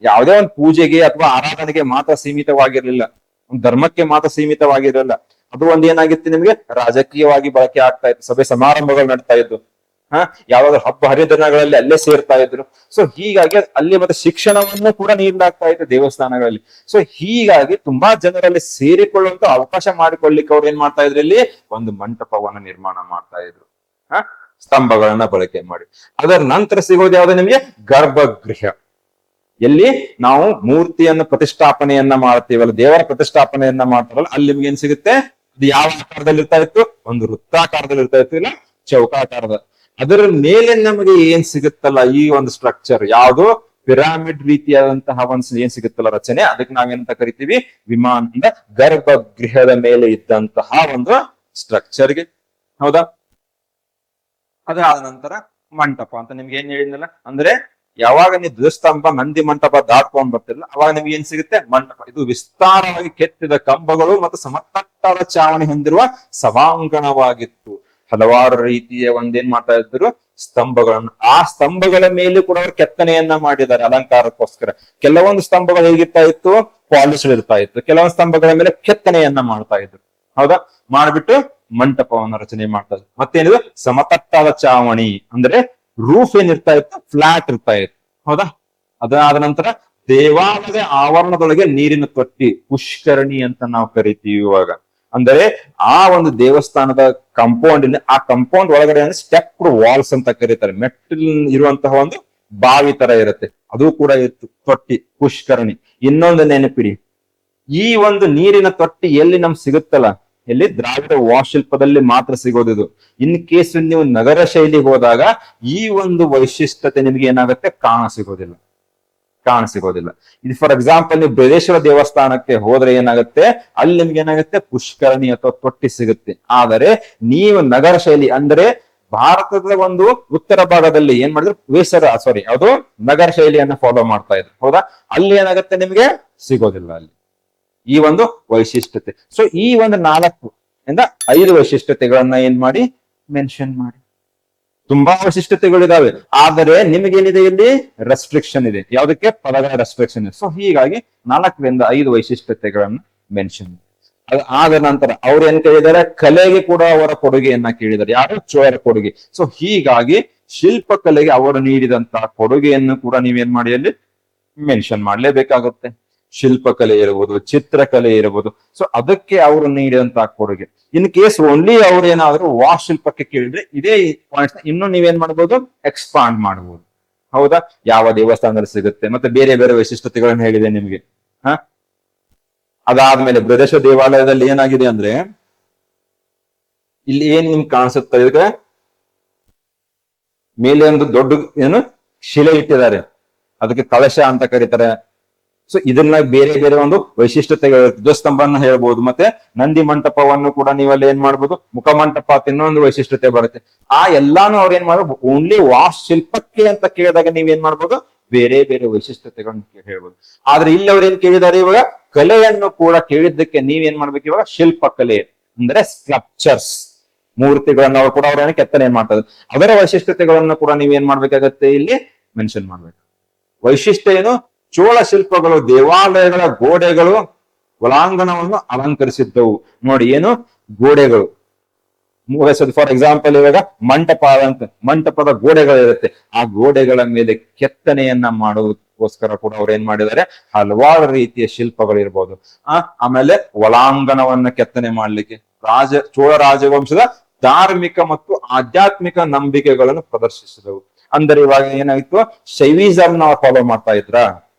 ಯಾವುದೇ ಒಂದು ಪೂಜೆಗೆ ಅಥವಾ ಆರಾಧನೆಗೆ ಮಾತ್ರ ಸೀಮಿತವಾಗಿರ್ಲಿಲ್ಲ, ಒಂದು ಧರ್ಮಕ್ಕೆ ಮಾತ್ರ ಸೀಮಿತವಾಗಿರಲಿಲ್ಲ. ಅದು ಒಂದ್ ಏನಾಗಿತ್ತು ನಿಮ್ಗೆ ರಾಜಕೀಯವಾಗಿ ಬಳಕೆ ಆಗ್ತಾ ಇತ್ತು, ಸಭೆ ಸಮಾರಂಭಗಳು ನಡ್ತಾ ಇದ್ದು, ಯಾವ್ದಾದ್ರು ಹಬ್ಬ ಹರಿದಿನಗಳಲ್ಲಿ ಅಲ್ಲೇ ಸೇರ್ತಾ ಇದ್ರು. ಸೊ ಹೀಗಾಗಿ ಅಲ್ಲಿ ಮತ್ತೆ ಶಿಕ್ಷಣವನ್ನು ಕೂಡ ನೀಡಲಾಗ್ತಾ ಇತ್ತು ದೇವಸ್ಥಾನಗಳಲ್ಲಿ. ಸೊ ಹೀಗಾಗಿ ತುಂಬಾ ಜನರಲ್ಲಿ ಸೇರಿಕೊಳ್ಳುವಂತ ಅವಕಾಶ ಮಾಡಿಕೊಳ್ಳಿಕ್ಕೆ ಅವ್ರು ಏನ್ ಮಾಡ್ತಾ ಇದ್ರು, ಇಲ್ಲಿ ಒಂದು ಮಂಟಪವನ್ನ ನಿರ್ಮಾಣ ಮಾಡ್ತಾ ಇದ್ರು, ಸ್ತಂಭಗಳನ್ನ ಬಳಕೆ ಮಾಡಿ. ಅದರ ನಂತರ ಸಿಗೋದು ಯಾವ್ದು ನಿಮ್ಗೆ, ಗರ್ಭಗೃಹ. ಎಲ್ಲಿ ನಾವು ಮೂರ್ತಿಯನ್ನು ಪ್ರತಿಷ್ಠಾಪನೆಯನ್ನ ಮಾಡ್ತೀವಲ್ಲ, ದೇವರ ಪ್ರತಿಷ್ಠಾಪನೆಯನ್ನ ಮಾಡ್ತಾರಲ್ಲ, ಅಲ್ಲಿ ನಿಮ್ಗೆ ಏನ್ ಸಿಗುತ್ತೆ, ಅದು ಯಾವ ಆಕಾರದಲ್ಲಿ ಇರ್ತಾ ಇತ್ತು, ಒಂದು ವೃತ್ತಾಕಾರದಲ್ಲಿ ಇರ್ತಾ ಇತ್ತು, ಇಲ್ಲ ಚೌಕಾಕಾರದ. ಅದರ ಮೇಲೆ ನಮಗೆ ಏನ್ ಸಿಗುತ್ತಲ್ಲ ಈ ಒಂದು ಸ್ಟ್ರಕ್ಚರ್, ಯಾವುದು ಪಿರಾಮಿಡ್ ರೀತಿಯಾದಂತಹ ಒಂದು ಏನ್ ಸಿಗುತ್ತಲ್ಲ ರಚನೆ, ಅದಕ್ಕೆ ನಾವೇನಂತ ಕರಿತೀವಿ, ವಿಮಾನದ ಗರ್ಭಗೃಹದ ಮೇಲೆ ಇದ್ದಂತಹ ಒಂದು ಸ್ಟ್ರಕ್ಚರ್ಗೆ. ಹೌದಾ? ಅದಾದ ನಂತರ ಮಂಟಪ ಅಂತ ನಿಮ್ಗೆ ಏನ್ ಹೇಳಿದ್ನಲ್ಲ, ಅಂದ್ರೆ ಯಾವಾಗ ನೀವು ಧ್ವಜಸ್ತಂಭ ನಂದಿ ಮಂಟಪ ದಾಟ್ಕೊಂಡ್ ಬರ್ತಿರಲ್ಲ, ಅವಾಗ ನಿಮ್ಗೆ ಏನ್ ಸಿಗುತ್ತೆ, ಮಂಟಪ. ಇದು ವಿಸ್ತಾರವಾಗಿ ಕೆತ್ತಿದ ಕಂಬಗಳು ಮತ್ತು ಸಮತಟ್ಟಾದ ಚಾವಣಿ ಹೊಂದಿರುವ ಸಭಾಂಗಣವಾಗಿತ್ತು. ಹಲವಾರು ರೀತಿಯ ಒಂದೇನ್ ಮಾಡ್ತಾ ಇದ್ರು, ಸ್ತಂಭಗಳನ್ನು. ಆ ಸ್ತಂಭಗಳ ಮೇಲೆ ಕೂಡ ಅವರು ಕೆತ್ತನೆಯನ್ನ ಮಾಡಿದ್ದಾರೆ ಅಲಂಕಾರಕ್ಕೋಸ್ಕರ. ಕೆಲವೊಂದು ಸ್ತಂಭಗಳು ಹೇಗಿರ್ತಾ ಇತ್ತು, ಪಾಲಿಶ್ಡ್ ಇರ್ತಾ ಇತ್ತು, ಕೆಲವೊಂದು ಸ್ತಂಭಗಳ ಮೇಲೆ ಕೆತ್ತನೆಯನ್ನ ಮಾಡ್ತಾ ಇದ್ರು. ಹೌದಾ? ಮಾಡ್ಬಿಟ್ಟು ಮಂಟಪವನ್ನ ರಚನೆ ಮಾಡ್ತಾ ಇದ್ರು. ಮತ್ತೇನಿದು, ಸಮತಟ್ಟಾದ ಚಾವಣಿ, ಅಂದ್ರೆ ರೂಫ್ ಏನಿರ್ತಾ ಇತ್ತು, ಫ್ಲಾಟ್ ಇರ್ತಾ ಇತ್ತು. ಹೌದಾ? ಅದಾದ ನಂತರ ದೇವಾಲಯದ ಆವರಣದೊಳಗೆ ನೀರಿನ ತೊಟ್ಟಿ, ಪುಷ್ಕರಣಿ ಅಂತ ನಾವು ಕರಿತೀವಿ ಇವಾಗ. ಅಂದರೆ ಆ ಒಂದು ದೇವಸ್ಥಾನದ ಕಾಂಪೌಂಡ್, ಆ ಕಾಂಪೌಂಡ್ ಒಳಗಡೆ ಸ್ಟೆಪ್ಡ್ ವಾಲ್ಸ್ ಅಂತ ಕರೀತಾರೆ. ಮೆಟ್ಟಿಲ್ ಇರುವಂತಹ ಒಂದು ಬಾವಿ ತರ ಇರುತ್ತೆ, ಅದು ಕೂಡ ಇತ್ತು. ತೊಟ್ಟಿ, ಪುಷ್ಕರಣಿ. ಇನ್ನೊಂದು ನೆನಪಿಡಿ, ಈ ಒಂದು ನೀರಿನ ತೊಟ್ಟಿ ಎಲ್ಲಿ ನಮ್ಗೆ ಸಿಗುತ್ತಲ್ಲ, ಎಲ್ಲಿ ದ್ರಾವಿಡ ವಾಸ್ತುಶಿಲ್ಪದಲ್ಲಿ ಮಾತ್ರ ಸಿಗೋದು. ಇನ್ ಕೇಸ್ ನೀವು ನಗರ ಶೈಲಿಗೆ ಹೋದಾಗ ಈ ಒಂದು ವೈಶಿಷ್ಟ್ಯತೆ ನಿಮ್ಗೆ ಏನಾಗುತ್ತೆ, ಕಾಣಸಿಗೋದಿಲ್ಲ. ಇದು ಫಾರ್ ಎಕ್ಸಾಂಪಲ್, ನೀವು ಬೃಹದೇಶ್ವರ ದೇವಸ್ಥಾನಕ್ಕೆ ಹೋದ್ರೆ ಏನಾಗುತ್ತೆ, ಅಲ್ಲಿ ನಿಮ್ಗೆ ಏನಾಗುತ್ತೆ, ಪುಷ್ಕರಣಿ ಅಥವಾ ತೊಟ್ಟಿ ಸಿಗುತ್ತೆ. ಆದರೆ ನೀವು ನಗರ ಶೈಲಿ ಅಂದ್ರೆ ಭಾರತದ ಒಂದು ಉತ್ತರ ಭಾಗದಲ್ಲಿ ಏನ್ ಮಾಡಿದ್ರು, ಅದು ನಗರ ಶೈಲಿಯನ್ನ ಫಾಲೋ ಮಾಡ್ತಾ ಇದ್ರು. ಹೌದಾ? ಅಲ್ಲಿ ಏನಾಗುತ್ತೆ, ನಿಮ್ಗೆ ಸಿಗೋದಿಲ್ಲ ಅಲ್ಲಿ ಈ ಒಂದು ವೈಶಿಷ್ಟ್ಯತೆ. ಸೊ ಈ ಒಂದು 4 ಇಂದ 5 ವೈಶಿಷ್ಟ್ಯತೆಗಳನ್ನ ಏನ್ ಮಾಡಿ, ಮೆನ್ಷನ್ ಮಾಡಿ. ತುಂಬಾ ವೈಶಿಷ್ಟ್ಯತೆಗಳಿದಾವೆ, ಆದರೆ ನಿಮಗೇನಿದೆ, ಇಲ್ಲಿ ರೆಸ್ಟ್ರಿಕ್ಷನ್ ಇದೆ. ಯಾವುದಕ್ಕೆ? ಪದಗಳ ರೆಸ್ಟ್ರಿಕ್ಷನ್ ಇದೆ. ಸೊ ಹೀಗಾಗಿ 4 ಇಂದ 5 ವೈಶಿಷ್ಟ್ಯತೆಗಳನ್ನ ಮೆನ್ಷನ್. ಆದ ನಂತರ ಅವ್ರು ಏನ್ ಕೇಳಿದ್ದಾರೆ, ಕಲೆಗೆ ಕೂಡ ಅವರ ಕೊಡುಗೆಯನ್ನ ಕೇಳಿದ್ದಾರೆ. ಯಾರು? ಚೋಳರ ಕೊಡುಗೆ. ಸೊ ಹೀಗಾಗಿ ಶಿಲ್ಪಕಲೆಗೆ ಅವರು ನೀಡಿದಂತಹ ಕೊಡುಗೆಯನ್ನು ಕೂಡ ನೀವೇನ್ ಮಾಡಿ ಅಲ್ಲಿ ಮೆನ್ಷನ್ ಮಾಡ್ಲೇಬೇಕಾಗುತ್ತೆ. ಶಿಲ್ಪಕಲೆ ಇರಬಹುದು, ಚಿತ್ರಕಲೆ ಇರಬಹುದು. ಸೊ ಅದಕ್ಕೆ ಅವರು ನೀಡಿದಂತಹ ಕೊಡುಗೆ. ಇನ್ ಕೇಸ್ ಓನ್ಲಿ ಅವ್ರು ಏನಾದ್ರು ವಾಸ್ತುಶಿಲ್ಪಕ್ಕೆ ಕೇಳಿದ್ರೆ ಇದೇ ಪಾಯಿಂಟ್ಸ್ ಇನ್ನೂ ನೀವೇನ್ ಮಾಡ್ಬೋದು, ಎಕ್ಸ್ಪಾಂಡ್ ಮಾಡಬಹುದು. ಹೌದಾ? ಯಾವ ದೇವಸ್ಥಾನದಲ್ಲಿ ಸಿಗುತ್ತೆ, ಮತ್ತೆ ಬೇರೆ ಬೇರೆ ವೈಶಿಷ್ಟ್ಯತೆಗಳನ್ನು ಹೇಳಿದೆ ನಿಮ್ಗೆ. ಅದಾದ್ಮೇಲೆ ಬೃಹದೇಶ್ವರ ದೇವಾಲಯದಲ್ಲಿ ಏನಾಗಿದೆ ಅಂದ್ರೆ, ಇಲ್ಲಿ ಏನ್ ನಿಮ್ಗೆ ಕಾಣಿಸುತ್ತೆ, ಇದಕ್ಕೆ ಮೇಲೆ ಒಂದು ದೊಡ್ಡ ಶಿಲೆ ಇಟ್ಟಿದ್ದಾರೆ, ಅದಕ್ಕೆ ಕಳಶ ಅಂತ ಕರೀತಾರೆ. ಸೊ ಇದನ್ನ ಬೇರೆ ಬೇರೆ ಒಂದು ವೈಶಿಷ್ಟ್ಯತೆಗಳು, ಧ್ವಜಸ್ತಂಭನ ಹೇಳ್ಬೋದು. ಮತ್ತೆ ನಂದಿ ಮಂಟಪವನ್ನು ಕೂಡ ನೀವಲ್ಲಿ ಏನ್ ಮಾಡ್ಬೋದು, ಮುಖಮಂಟಪ ಅಂತ ಇನ್ನೊಂದು ವೈಶಿಷ್ಟ್ಯತೆ ಬರುತ್ತೆ. ಆ ಎಲ್ಲಾನು ಅವ್ರು ಏನ್ ಮಾಡ್ಬೋದು, ಓನ್ಲಿ ವಾಸ್ತುಶಿಲ್ಪಕ್ಕೆ ಅಂತ ಕೇಳಿದಾಗ ನೀವೇನ್ ಮಾಡ್ಬೋದು, ಬೇರೆ ಬೇರೆ ವೈಶಿಷ್ಟ್ಯತೆಗಳನ್ನ ಹೇಳ್ಬೋದು. ಆದ್ರೆ ಇಲ್ಲಿ ಅವ್ರು ಏನ್ ಕೇಳಿದ್ದಾರೆ, ಇವಾಗ ಕಲೆಯನ್ನು ಕೂಡ ಕೇಳಿದ್ದಕ್ಕೆ ನೀವೇನ್ ಮಾಡ್ಬೇಕು, ಇವಾಗ ಶಿಲ್ಪಕಲೆ ಅಂದ್ರೆ ಸ್ಕಲ್ಪ್ಚರ್ಸ್, ಮೂರ್ತಿಗಳನ್ನ ಕೂಡ ಅವ್ರ ಕೆತ್ತನೆ ಏನ್ ಮಾಡ್ತಾರೆ, ಅದರ ವೈಶಿಷ್ಟ್ಯತೆಗಳನ್ನು ಕೂಡ ನೀವೇನ್ ಮಾಡ್ಬೇಕಾಗತ್ತೆ, ಇಲ್ಲಿ ಮೆನ್ಷನ್ ಮಾಡ್ಬೇಕು. ವೈಶಿಷ್ಟ್ಯ ಏನು, ಚೋಳ ಶಿಲ್ಪಗಳು ದೇವಾಲಯಗಳ ಗೋಡೆಗಳು ಒಳಾಂಗಣವನ್ನು ಅಲಂಕರಿಸಿದ್ದವು. ನೋಡಿ, ಏನು ಗೋಡೆಗಳು. ಫಾರ್ ಎಕ್ಸಾಂಪಲ್, ಇವಾಗ ಮಂಟಪದ ಗೋಡೆಗಳಿರುತ್ತೆ, ಆ ಗೋಡೆಗಳ ಮೇಲೆ ಕೆತ್ತನೆಯನ್ನ ಮಾಡೋದಕ್ಕೋಸ್ಕರ ಕೂಡ ಅವ್ರು ಏನ್ ಮಾಡಿದ್ದಾರೆ, ಹಲವಾರು ರೀತಿಯ ಶಿಲ್ಪಗಳು ಇರ್ಬೋದು. ಆಮೇಲೆ ಒಳಾಂಗಣವನ್ನ ಕೆತ್ತನೆ ಮಾಡ್ಲಿಕ್ಕೆ ಚೋಳ ರಾಜವಂಶದ ಧಾರ್ಮಿಕ ಮತ್ತು ಆಧ್ಯಾತ್ಮಿಕ ನಂಬಿಕೆಗಳನ್ನು ಪ್ರದರ್ಶಿಸಿದವು. ಅಂದ್ರೆ ಇವಾಗ ಏನಾಯ್ತು, ಶೈವಿಸಮ್ ನ ಫಾಲೋ ಮಾಡ್ತಾ ಇದ್ರ,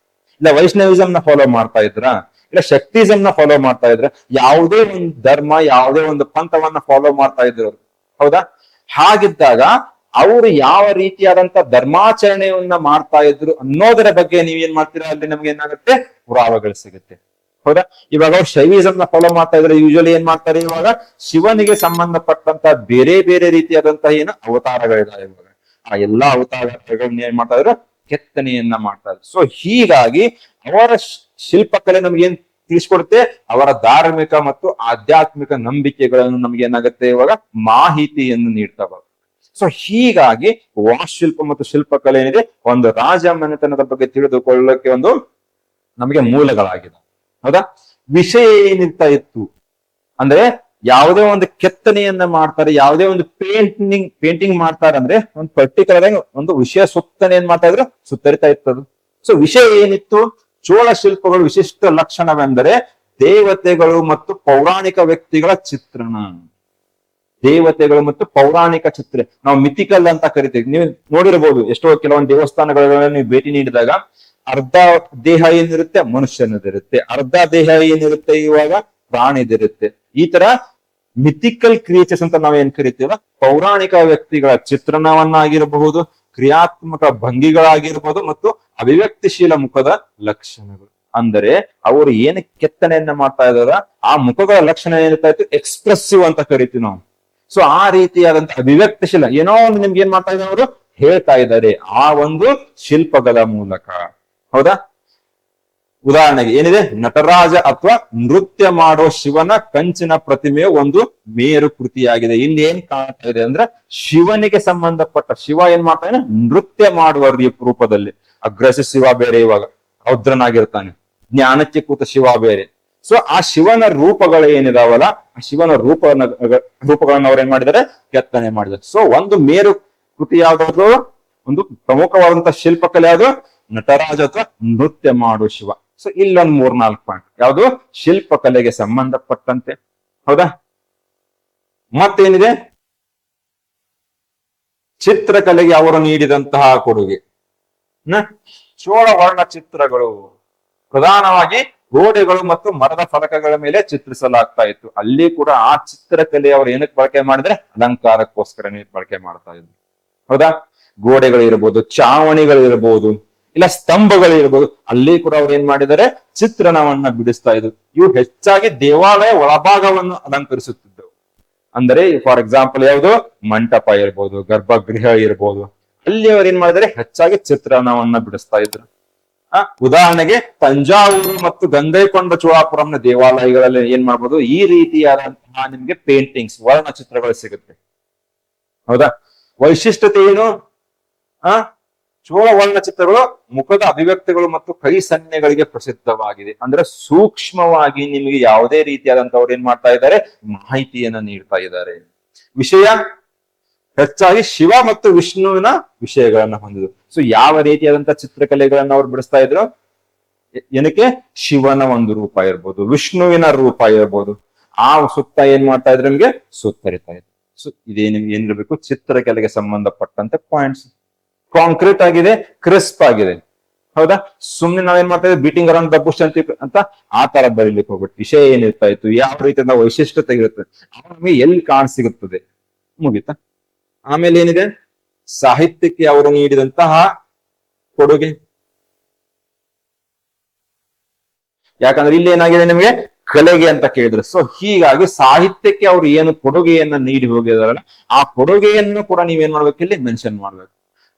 ಇಲ್ಲ ವೈಷ್ಣವಿಸಮ್ ನ ಫಾಲೋ ಮಾಡ್ತಾ ಇದ್ರ, ಇಲ್ಲ ಶಕ್ತಿಸಮ್ ನ ಫಾಲೋ ಮಾಡ್ತಾ ಇದ್ರ, ಯಾವುದೇ ಒಂದು ಧರ್ಮ, ಯಾವುದೇ ಒಂದು ಪಂಥವನ್ನ ಫಾಲೋ ಮಾಡ್ತಾ ಇದ್ರು. ಹೌದಾ? ಹಾಗಿದ್ದಾಗ ಅವರು ಯಾವ ರೀತಿಯಾದಂತ ಧರ್ಮಾಚರಣೆಯನ್ನ ಮಾಡ್ತಾ ಇದ್ರು ಅನ್ನೋದರ ಬಗ್ಗೆ ನೀವೇನ್ ಮಾಡ್ತೀರಾ, ಅಲ್ಲಿ ನಮ್ಗೆ ಏನಾಗುತ್ತೆ, ಪುರಾವೆಗಳು ಸಿಗುತ್ತೆ. ಹೌದಾ? ಇವಾಗ ಅವ್ರು ಶೈವಿಸಮ್ ನ ಫಾಲೋ ಮಾಡ್ತಾ ಇದ್ರೆ ಯೂಶಲಿ ಏನ್ ಮಾಡ್ತಾರೆ, ಇವಾಗ ಶಿವನಿಗೆ ಸಂಬಂಧಪಟ್ಟಂತ ಬೇರೆ ಬೇರೆ ರೀತಿಯಾದಂತಹ ಏನು ಅವತಾರಗಳಿದಾವೆ. ಇವಾಗ ಆ ಎಲ್ಲಾ ಅವತಾರಗಳನ್ನ ಏನ್ ಮಾಡ್ತಾ ಇದ್ರು, ಕೆತ್ತನೆಯನ್ನ ಮಾಡ್ತಾ ಇದ್ರು. ಸೊ ಹೀಗಾಗಿ ಅವರ ಶಿಲ್ಪಕಲೆ ನಮ್ಗೆ ಏನ್ ತಿಳಿಸ್ಕೊಡುತ್ತೆ, ಅವರ ಧಾರ್ಮಿಕ ಮತ್ತು ಆಧ್ಯಾತ್ಮಿಕ ನಂಬಿಕೆಗಳನ್ನು ನಮ್ಗೆ ಏನಾಗುತ್ತೆ, ಇವಾಗ ಮಾಹಿತಿಯನ್ನು ನೀಡ್ತಾವ. ಸೊ ಹೀಗಾಗಿ ವಾಸ್ತುಶಿಲ್ಪ ಮತ್ತು ಶಿಲ್ಪಕಲೆ ಏನಿದೆ, ಒಂದು ರಾಜ ಮನೆತನದ ಬಗ್ಗೆ ತಿಳಿದುಕೊಳ್ಳಕ್ಕೆ ಒಂದು ನಮಗೆ ಮೂಲಗಳಾಗಿದೆ. ಹೌದಾ? ವಿಷಯ ಏನಿರ್ತಾ ಇತ್ತು ಅಂದ್ರೆ ಯಾವುದೇ ಒಂದು ಕೆತ್ತನೆಯನ್ನ ಮಾಡ್ತಾರೆ, ಯಾವುದೇ ಒಂದು ಪೇಂಟಿಂಗ್ ಮಾಡ್ತಾರೆ ಅಂದ್ರೆ ಒಂದು ಪರ್ಟಿಕ್ಯುಲರ್ ಆಗಿ ಒಂದು ವಿಷಯ ಸುತ್ತನೆ ಏನ್ ಮಾಡ್ತಾ ಇದ್ರು, ಸುತ್ತರಿತಾ ಇತ್ತದು. ಸೊ ವಿಷಯ ಏನಿತ್ತು? ಚೋಳ ಶಿಲ್ಪಗಳು ವಿಶಿಷ್ಟ ಲಕ್ಷಣವೆಂದರೆ ದೇವತೆಗಳು ಮತ್ತು ಪೌರಾಣಿಕ ವ್ಯಕ್ತಿಗಳ ಚಿತ್ರಣ. ದೇವತೆಗಳು ಮತ್ತು ಪೌರಾಣಿಕ ಚಿತ್ರ, ನಾವು ಮಿಥಿಕಲ್ ಅಂತ ಕರಿತೀವಿ. ನೀವು ನೋಡಿರಬಹುದು ಎಷ್ಟೋ ಕೆಲವೊಂದು ದೇವಸ್ಥಾನಗಳ ನೀವು ಭೇಟಿ ನೀಡಿದಾಗ ಅರ್ಧ ದೇಹ ಏನಿರುತ್ತೆ ಮನುಷ್ಯನದಿರುತ್ತೆ, ಅರ್ಧ ದೇಹ ಏನಿರುತ್ತೆ ಇವಾಗ ಪ್ರಾಣಿದಿರುತ್ತೆ. ಈ ತರ ಮಿಥಿಕಲ್ ಕ್ರಿಯೇಚರ್ಸ್ ಅಂತ ನಾವೇನ್ ಕರಿತೀವ, ಪೌರಾಣಿಕ ವ್ಯಕ್ತಿಗಳ ಚಿತ್ರಣವನ್ನಾಗಿರಬಹುದು, ಕ್ರಿಯಾತ್ಮಕ ಭಂಗಿಗಳಾಗಿರ್ಬೋದು ಮತ್ತು ಅಭಿವ್ಯಕ್ತಿಶೀಲ ಮುಖದ ಲಕ್ಷಣಗಳು. ಅಂದರೆ ಅವರು ಏನು ಕೆತ್ತನೆಯನ್ನ ಮಾಡ್ತಾ ಇದಾರ ಆ ಮುಖಗಳ ಲಕ್ಷಣ ಏನಿರ್ತಾ ಇತ್ತು, ಎಕ್ಸ್ಪ್ರೆಸಿವ್ ಅಂತ ಕರಿತೀವಿ ನಾವು. ಸೊ ಆ ರೀತಿಯಾದಂತ ಅಭಿವ್ಯಕ್ತಿಶೀಲ ಏನೋ ಒಂದು ನಿಮ್ಗೆ ಏನ್ ಮಾಡ್ತಾ ಇದ್ದಾರೆ, ಅವರು ಹೇಳ್ತಾ ಇದ್ದಾರೆ ಆ ಒಂದು ಶಿಲ್ಪಗಳ ಮೂಲಕ. ಹೌದಾ? ಉದಾಹರಣೆಗೆ ಏನಿದೆ, ನಟರಾಜ ಅಥವಾ ನೃತ್ಯ ಮಾಡೋ ಶಿವನ ಕಂಚಿನ ಪ್ರತಿಮೆಯು ಒಂದು ಮೇರು ಕೃತಿಯಾಗಿದೆ. ಇಲ್ಲಿ ಏನ್ ಕಾಣ್ತಾ ಇದೆ ಅಂದ್ರೆ ಶಿವನಿಗೆ ಸಂಬಂಧಪಟ್ಟ, ಶಿವ ಏನ್ ಮಾಡ್ತಾ ಇದ್ದಾನೆ, ನೃತ್ಯ ಮಾಡುವ ರೂಪದಲ್ಲಿ. ಅಗ್ರಸ ಶಿವ ಬೇರೆ, ಇವಾಗ ರೌದ್ರನಾಗಿರ್ತಾನೆ, ಜ್ಞಾನಕ್ಕೆ ಕೂತ ಶಿವ ಬೇರೆ. ಸೊ ಆ ಶಿವನ ರೂಪಗಳು ಏನಿದಾವಲ್ಲ, ಆ ಶಿವನ ರೂಪಗಳನ್ನ ಅವ್ರು ಏನ್ ಮಾಡಿದ್ದಾರೆ, ಕೆತ್ತನೆ ಮಾಡಿದ್ದಾರೆ. ಸೊ ಒಂದು ಮೇರು ಕೃತಿ ಯಾವ್ದಾದ್ರು, ಒಂದು ಪ್ರಮುಖವಾದಂತಹ ಶಿಲ್ಪಕಲೆ ಯಾವುದು, ನಟರಾಜ ಅಥವಾ ನೃತ್ಯ ಮಾಡೋ ಶಿವ. ಸೊ ಇಲ್ಲೊಂದು 3-4 ಪಾಯಿಂಟ್ ಯಾವುದು, ಶಿಲ್ಪಕಲೆಗೆ ಸಂಬಂಧಪಟ್ಟಂತೆ. ಹೌದಾ? ಮತ್ತೇನಿದೆ, ಚಿತ್ರಕಲೆಗೆ ಅವರು ನೀಡಿದಂತಹ ಕೊಡುಗೆ. ಚೋಳ ವರ್ಣ ಚಿತ್ರಗಳು ಪ್ರಧಾನವಾಗಿ ಗೋಡೆಗಳು ಮತ್ತು ಮರದ ಫಲಕಗಳ ಮೇಲೆ ಚಿತ್ರಿಸಲಾಗ್ತಾ ಇತ್ತು. ಅಲ್ಲಿ ಕೂಡ ಆ ಚಿತ್ರಕಲೆ ಅವರು ಏನಕ್ಕೆ ಬಳಕೆ ಮಾಡಿದ್ರೆ, ಅಲಂಕಾರಕ್ಕೋಸ್ಕರ ಬಳಕೆ ಮಾಡ್ತಾ ಇದ್ರು. ಹೌದಾ? ಗೋಡೆಗಳು ಇರ್ಬೋದು, ಚಾವಣಿಗಳು ಇರ್ಬೋದು, ಇಲ್ಲ ಸ್ತಂಭಗಳು ಇರ್ಬೋದು, ಅಲ್ಲಿ ಕೂಡ ಅವ್ರು ಏನ್ ಮಾಡಿದ್ದಾರೆ, ಚಿತ್ರಣವನ್ನ ಬಿಡಿಸ್ತಾ ಇದ್ರು. ಇವು ಹೆಚ್ಚಾಗಿ ದೇವಾಲಯ ಒಳಭಾಗವನ್ನು ಅಲಂಕರಿಸುತ್ತಿದ್ದವು. ಅಂದರೆ ಫಾರ್ ಎಕ್ಸಾಂಪಲ್ ಯಾವುದು, ಮಂಟಪ ಇರ್ಬೋದು, ಗರ್ಭಗೃಹ ಇರ್ಬೋದು, ಅಲ್ಲಿ ಅವ್ರು ಏನ್ ಮಾಡಿದರೆ ಹೆಚ್ಚಾಗಿ ಚಿತ್ರಣವನ್ನ ಬಿಡಿಸ್ತಾ ಇದ್ರು. ಉದಾಹರಣೆಗೆ ತಂಜಾವೂರು ಮತ್ತು ಗಂಗೈಕೊಂಡ ಚೋಳಾಪುರಂನ ದೇವಾಲಯಗಳಲ್ಲಿ ಏನ್ ಮಾಡ್ಬೋದು, ಈ ರೀತಿಯಾದಂತಹ ನಿಮ್ಗೆ ಪೇಂಟಿಂಗ್ಸ್, ವರ್ಣಚಿತ್ರಗಳು ಸಿಗುತ್ತೆ. ಹೌದಾ? ವೈಶಿಷ್ಟ್ಯತೆ ಏನು? ಚೋಳ ವರ್ಣಚಿತ್ರಗಳು ಮುಖದ ಅಭಿವ್ಯಕ್ತಿಗಳು ಮತ್ತು ಕೈ ಸನ್ನೆಗಳಿಗೆ ಪ್ರಸಿದ್ಧವಾಗಿದೆ. ಅಂದ್ರೆ ಸೂಕ್ಷ್ಮವಾಗಿ ನಿಮಗೆ ಯಾವುದೇ ರೀತಿಯಾದಂತವ್ರು ಏನ್ ಮಾಡ್ತಾ ಇದ್ದಾರೆ, ಮಾಹಿತಿಯನ್ನ ನೀಡ್ತಾ ಇದ್ದಾರೆ. ವಿಷಯ ಹೆಚ್ಚಾಗಿ ಶಿವ ಮತ್ತು ವಿಷ್ಣುವಿನ ವಿಷಯಗಳನ್ನ ಹೊಂದಿದ್ರು. ಸೊ ಯಾವ ರೀತಿಯಾದಂತಹ ಚಿತ್ರಕಲೆಗಳನ್ನ ಅವ್ರು ಬಿಡಿಸ್ತಾ ಇದ್ರು, ಏನಕ್ಕೆ, ಶಿವನ ಒಂದು ರೂಪ ಇರ್ಬೋದು, ವಿಷ್ಣುವಿನ ರೂಪ ಇರ್ಬೋದು, ಆ ಸುತ್ತ ಏನ್ ಮಾಡ್ತಾ ಇದ್ರು, ನಿಮ್ಗೆ ಸುತ್ತರಿತಾ ಇದ್ರು. ಸೊ ಇದೇ ನಿಮ್ಗೆ ಏನಿರ್ಬೇಕು, ಚಿತ್ರಕಲೆಗೆ ಸಂಬಂಧಪಟ್ಟಂತೆ ಪಾಯಿಂಟ್ಸ್. ಕಾಂಕ್ರೀಟ್ ಆಗಿದೆ, ಕ್ರಿಸ್ಪ್ ಆಗಿದೆ. ಹೌದಾ? ಸುಮ್ನೆ ನಾವೇನ್ ಮಾಡ್ತಾ ಇದ್ವಿ, ಬೀಟಿಂಗ್ ಅರೌಂಡ್ ದ ಬುಷ್ ಅಂತ ಆ ತರ ಬರೀಲಿಕ್ಕೆ ಹೋಗ್ಬಿಟ್ಟು ವಿಷಯ ಏನಿರ್ತಾ ಇತ್ತು, ಯಾವ ರೀತಿಯಿಂದ ವೈಶಿಷ್ಟ್ಯತೆ ಇರುತ್ತೆ, ನಮಗೆ ಎಲ್ಲಿ ಕಾಣ ಸಿಗುತ್ತದೆ, ಮುಗಿತಾ. ಆಮೇಲೆ ಏನಿದೆ, ಸಾಹಿತ್ಯಕ್ಕೆ ಅವರು ನೀಡಿದಂತಹ ಕೊಡುಗೆ. ಯಾಕಂದ್ರೆ ಇಲ್ಲಿ ಏನಾಗಿದೆ, ನಿಮಗೆ ಕಲೆಗೆ ಅಂತ ಕೇಳಿದ್ರು. ಸೊ ಹೀಗಾಗಿ ಸಾಹಿತ್ಯಕ್ಕೆ ಅವರು ಏನು ಕೊಡುಗೆಯನ್ನ ನೀಡಿ ಹೋಗಿದಾರಲ್ಲ, ಆ ಕೊಡುಗೆಯನ್ನು ಕೂಡ ನೀವೇನ್ ಮಾಡ್ಬೇಕು, ಇಲ್ಲಿ ಮೆನ್ಷನ್ ಮಾಡ್ಬೇಕು.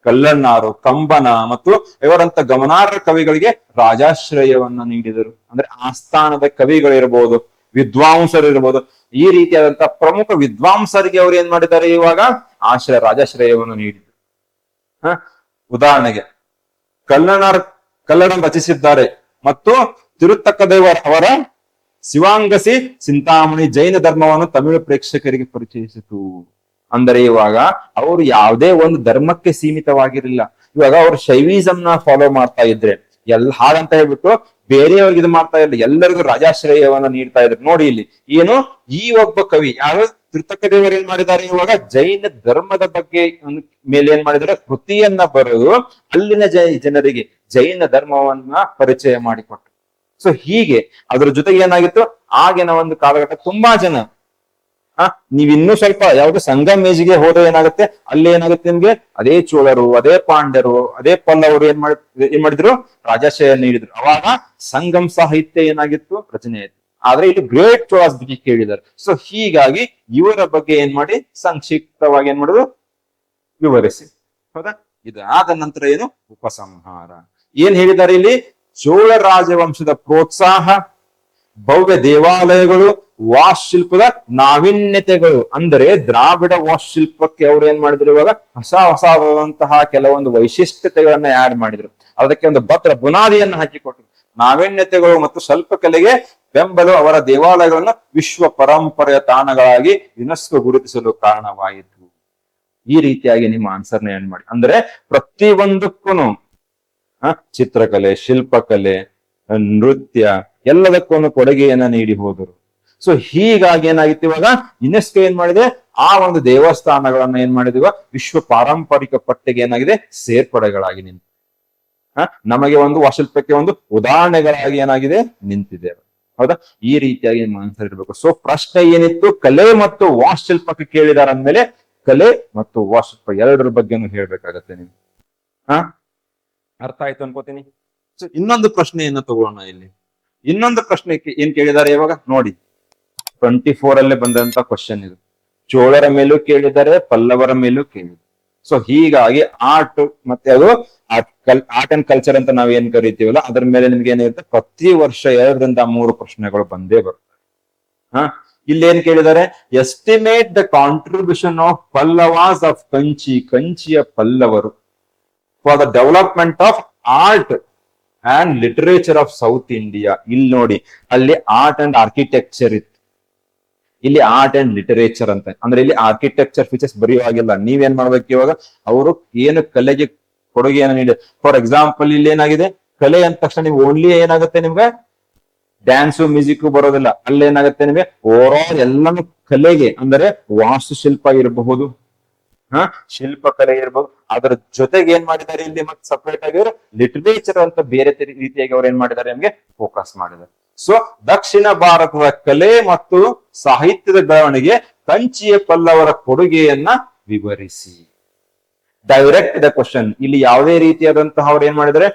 ಕಲ್ಲಣ್ಣಾರು, ಕಂಬನ ಮತ್ತು ಇವರಂತ ಗಮನಾರ್ಹ ಕವಿಗಳಿಗೆ ರಾಜಾಶ್ರಯವನ್ನ ನೀಡಿದರು. ಅಂದ್ರೆ ಆಸ್ಥಾನದ ಕವಿಗಳಿರ್ಬೋದು, ವಿದ್ವಾಂಸರು ಇರ್ಬೋದು, ಈ ರೀತಿಯಾದಂತಹ ಪ್ರಮುಖ ವಿದ್ವಾಂಸರಿಗೆ ಅವರು ಏನ್ ಮಾಡಿದ್ದಾರೆ, ಇವಾಗ ರಾಜಾಶ್ರಯವನ್ನು ನೀಡಿದರು. ಉದಾಹರಣೆಗೆ ಕಲ್ಲಣ ರಚಿಸಿದ್ದಾರೆ ಮತ್ತು ತಿರುತ್ತಕ್ಕದೇವರ್ ಅವರ ಶಿವಾಂಗಸಿ ಚಿಂತಾಮಣಿ ಜೈನ ಧರ್ಮವನ್ನು ತಮಿಳು ಪ್ರೇಕ್ಷಕರಿಗೆ ಪರಿಚಯಿಸಿತು. ಅಂದರೆ ಇವಾಗ ಅವರು ಯಾವುದೇ ಒಂದು ಧರ್ಮಕ್ಕೆ ಸೀಮಿತವಾಗಿರಲಿಲ್ಲ. ಇವಾಗ ಅವರು ಶೈವಿಸಂನ ಫಾಲೋ ಮಾಡ್ತಾ ಇದ್ರೆ ಹಾಗಂತ ಹೇಳ್ಬಿಟ್ಟು ಬೇರೆಯವ್ರಿಗೆ ಇದು ಮಾಡ್ತಾ ಇರಲಿಲ್ಲ, ಎಲ್ಲರಿಗೂ ರಾಜಾಶ್ರಯವನ್ನ ನೀಡ್ತಾ ಇದ್ರು. ನೋಡಿ ಇಲ್ಲಿ ಏನು, ಈ ಒಬ್ಬ ಕವಿ ಯಾರು, ತಿರುತ್ತಕ್ಕದೇವರು ಏನ್ ಮಾಡಿದ್ದಾರೆ, ಇವಾಗ ಜೈನ ಧರ್ಮದ ಬಗ್ಗೆ ಮೇಲೆ ಏನ್ ಮಾಡಿದ್ದಾರೆ, ಕೃತಿಯನ್ನ ಬರೆದು ಅಲ್ಲಿನ ಜನರಿಗೆ ಜೈನ ಧರ್ಮವನ್ನ ಪರಿಚಯ ಮಾಡಿಕೊಟ್ರು. ಸೊ ಹೀಗೆ ಅದ್ರ ಜೊತೆಗೆ ಏನಾಗಿತ್ತು, ಆಗಿನ ಒಂದು ಕಾಲಘಟ್ಟ ತುಂಬಾ ಜನ ನೀವ್ ಇನ್ನೂ ಸ್ವಲ್ಪ ಯಾವ್ದು ಸಂಗಮ್ ಏಜ್ಗೆ ಹೋದ್ರೆ ಏನಾಗುತ್ತೆ, ಅಲ್ಲಿ ಏನಾಗುತ್ತೆ ನಿಮ್ಗೆ, ಅದೇ ಚೋಳರು, ಅದೇ ಪಾಂಡ್ಯರು, ಅದೇ ಪಲ್ಲವರು ಏನ್ ಮಾಡಿದ್ರು, ರಾಜಾಶ್ರಯ ನೀಡಿದ್ರು. ಅವಾಗ ಸಂಗಮ್ ಸಾಹಿತ್ಯ ಏನಾಗಿತ್ತು, ರಚನೆ ಆಯ್ತು. ಆದ್ರೆ ಇಲ್ಲಿ ಗ್ರೇಟ್ ಚೋಳಾಸ್ ಬಗ್ಗೆ ಕೇಳಿದ್ದಾರೆ. ಸೊ ಹೀಗಾಗಿ ಇವರ ಬಗ್ಗೆ ಏನ್ ಮಾಡಿ ಸಂಕ್ಷಿಪ್ತವಾಗಿ ಏನ್ ಮಾಡುದು, ವಿವರಿಸಿ. ಹೌದಾ? ಇದಾದ ನಂತರ ಏನು, ಉಪಸಂಹಾರ. ಏನ್ ಹೇಳಿದ್ದಾರೆ ಇಲ್ಲಿ, ಚೋಳ ರಾಜವಂಶದ ಪ್ರೋತ್ಸಾಹ, ಭವ್ಯ ದೇವಾಲಯಗಳು, ವಾಸ್ತುಶಿಲ್ಪದ ನಾವೀನ್ಯತೆಗಳು. ಅಂದರೆ ದ್ರಾವಿಡ ವಾಸ್ತುಶಿಲ್ಪಕ್ಕೆ ಅವ್ರು ಏನ್ ಮಾಡಿದ್ರು, ಇವಾಗ ಹೊಸವಾದಂತಹ ಕೆಲವೊಂದು ವೈಶಿಷ್ಟ್ಯತೆಗಳನ್ನ ಆಡ್ ಮಾಡಿದ್ರು. ಅದಕ್ಕೆ ಒಂದು ಭದ್ರ ಬುನಾದಿಯನ್ನ ಹಾಕಿಕೊಟ್ರು. ನಾವೀನ್ಯತೆಗಳು ಮತ್ತು ಸ್ವಲ್ಪ ಕಲೆಗೆ ಬೆಂಬಲ ಅವರ ದೇವಾಲಯಗಳನ್ನ ವಿಶ್ವ ಪರಂಪರೆಯ ತಾಣಗಳಾಗಿ ಯುನೆಸ್ಕೋ ಗುರುತಿಸಲು ಕಾರಣವಾಯಿತು. ಈ ರೀತಿಯಾಗಿ ನಿಮ್ಮ ಆನ್ಸರ್ನ ಏನ್ ಮಾಡಿ, ಅಂದ್ರೆ ಪ್ರತಿಯೊಂದಕ್ಕೂ ಚಿತ್ರಕಲೆ, ಶಿಲ್ಪಕಲೆ, ನೃತ್ಯ ಎಲ್ಲದಕ್ಕೂ ಕೊಡುಗೆಯನ್ನ ನೀಡಿ ಹೋದರು. ಸೊ ಹೀಗಾಗಿ ಏನಾಗಿತ್ತು, ಇವಾಗ ಯುನೆಸ್ಕೋ ಏನ್ ಮಾಡಿದೆ, ಆ ಒಂದು ದೇವಸ್ಥಾನಗಳನ್ನ ಏನ್ ಮಾಡಿದೀವ ವಿಶ್ವ ಪಾರಂಪರಿಕ ಪಟ್ಟಿಗೆ ಏನಾಗಿದೆ ಸೇರ್ಪಡೆಗಳಾಗಿ ನಿಂತು ನಮಗೆ ಒಂದು ವಾಸ್ತುಶಿಲ್ಪಕ್ಕೆ ಒಂದು ಉದಾಹರಣೆಗಳಾಗಿ ಏನಾಗಿದೆ ನಿಂತಿದೆ. ಹೌದಾ, ಈ ರೀತಿಯಾಗಿ ನಿಮ್ಮ ಆನ್ಸರ್ ಇರ್ಬೇಕು. ಸೊ ಪ್ರಶ್ನೆ ಏನಿತ್ತು, ಕಲೆ ಮತ್ತು ವಾಸ್ತುಶಿಲ್ಪಕ್ಕೆ ಕೇಳಿದಾರ ಅಂದ್ಮೇಲೆ ಕಲೆ ಮತ್ತು ವಾಸ್ತುಶಿಲ್ಪ ಎರಡರ ಬಗ್ಗೆನೂ ಹೇಳ್ಬೇಕಾಗತ್ತೆ ನೀವು. ಅರ್ಥ ಆಯ್ತು ಅನ್ಕೋತೀನಿ. ಸೊ ಇನ್ನೊಂದು ಪ್ರಶ್ನೆಯನ್ನ ತಗೋಣ. ಇಲ್ಲಿ ಇನ್ನೊಂದು ಪ್ರಶ್ನೆ ಏನ್ ಕೇಳಿದ್ದಾರೆ ಇವಾಗ ನೋಡಿ, 24 ಅಲ್ಲೇ ಬಂದಂತ ಕ್ವಶನ್ ಇದು. ಚೋಳರ ಮೇಲೂ ಕೇಳಿದ್ದಾರೆ, ಪಲ್ಲವರ ಮೇಲೂ ಕೇಳಿದ್ದಾರೆ. ಸೊ ಹೀಗಾಗಿ ಆರ್ಟ್ ಮತ್ತೆ ಅದು ಆರ್ಟ್ ಅಂಡ್ ಕಲ್ಚರ್ ಅಂತ ನಾವ್ ಏನ್ ಕರಿತೀವಲ್ಲ ಅದ್ರ ಮೇಲೆ ನಿಮ್ಗೆ ಏನಿರುತ್ತೆ, ಪ್ರತಿ ವರ್ಷ 2 ರಿಂದ 3 ಪ್ರಶ್ನೆಗಳು ಬಂದೇ ಬರ್ತವೆ. ಇಲ್ಲಿ ಏನ್ ಕೇಳಿದ್ದಾರೆ, estimate the contribution of Pallavas of Kanchi, ಕಂಚಿಯ ಪಲ್ಲವರು for the development of art and literature of South India. ಇಲ್ಲಿ ನೋಡಿ, ಅಲ್ಲಿ ಆರ್ಟ್ ಅಂಡ್ ಆರ್ಕಿಟೆಕ್ಚರ್ ಇತ್ತು, ಇಲ್ಲಿ ಆರ್ಟ್ ಅಂಡ್ ಲಿಟರೇಚರ್ ಅಂತ. ಅಂದ್ರೆ ಇಲ್ಲಿ ಆರ್ಕಿಟೆಕ್ಚರ್ ಫೀಚರ್ಸ್ ಬರೆಯುವಾಗಿಲ್ಲ. ನೀವೇನ್ ಮಾಡ್ಬೇಕು, ಇವಾಗ ಅವರು ಏನು ಕಲೆಗೆ ಕೊಡುಗೆಯನ್ನು ನೀಡಿ, ಫಾರ್ ಎಕ್ಸಾಂಪಲ್ ಇಲ್ಲಿ ಏನಾಗಿದೆ, ಕಲೆ ಅಂದ ತಕ್ಷಣ ನೀವು ಓನ್ಲಿ ಏನಾಗುತ್ತೆ ನಿಮ್ಗೆ ಡ್ಯಾನ್ಸು ಮ್ಯೂಸಿಕ್ ಬರೋದಿಲ್ಲ. ಅಲ್ಲಿ ಏನಾಗುತ್ತೆ ನಿಮಗೆ ಓವರ್ ಆಲ್ ಎಲ್ಲಾನು ಕಲೆಗೆ, ಅಂದ್ರೆ ವಾಸ್ತುಶಿಲ್ಪ ಇರಬಹುದು, ಶಿಲ್ಪಕಲೆ ಇರಬಹುದು, ಅದರ ಜೊತೆಗೆ ಏನ್ ಮಾಡಿದ್ದಾರೆ ಇಲ್ಲಿ ಮತ್ತೆ ಸಪರೇಟ್ ಆಗಿ ಲಿಟರೇಚರ್ ಅಂತ ಬೇರೆ ರೀತಿಯಾಗಿ ಅವ್ರು ಏನ್ ಮಾಡಿದ್ದಾರೆ ನಮ್ಗೆ ಫೋಕಸ್ ಮಾಡಿದ್ದಾರೆ. ಸೊ ದಕ್ಷಿಣ ಭಾರತದ ಕಲೆ ಮತ್ತು ಸಾಹಿತ್ಯದ ಬೆಳವಣಿಗೆ ಕಂಚಿಯ ಪಲ್ಲವರ ಕೊಡುಗೆಯನ್ನ ವಿವರಿಸಿ. Direct the question. ಇಲ್ಲಿ ಯಾವುದೇ ರೀತಿಯಾದಂತಹ ಅವ್ರು ಏನ್ ಮಾಡಿದ್ದಾರೆ,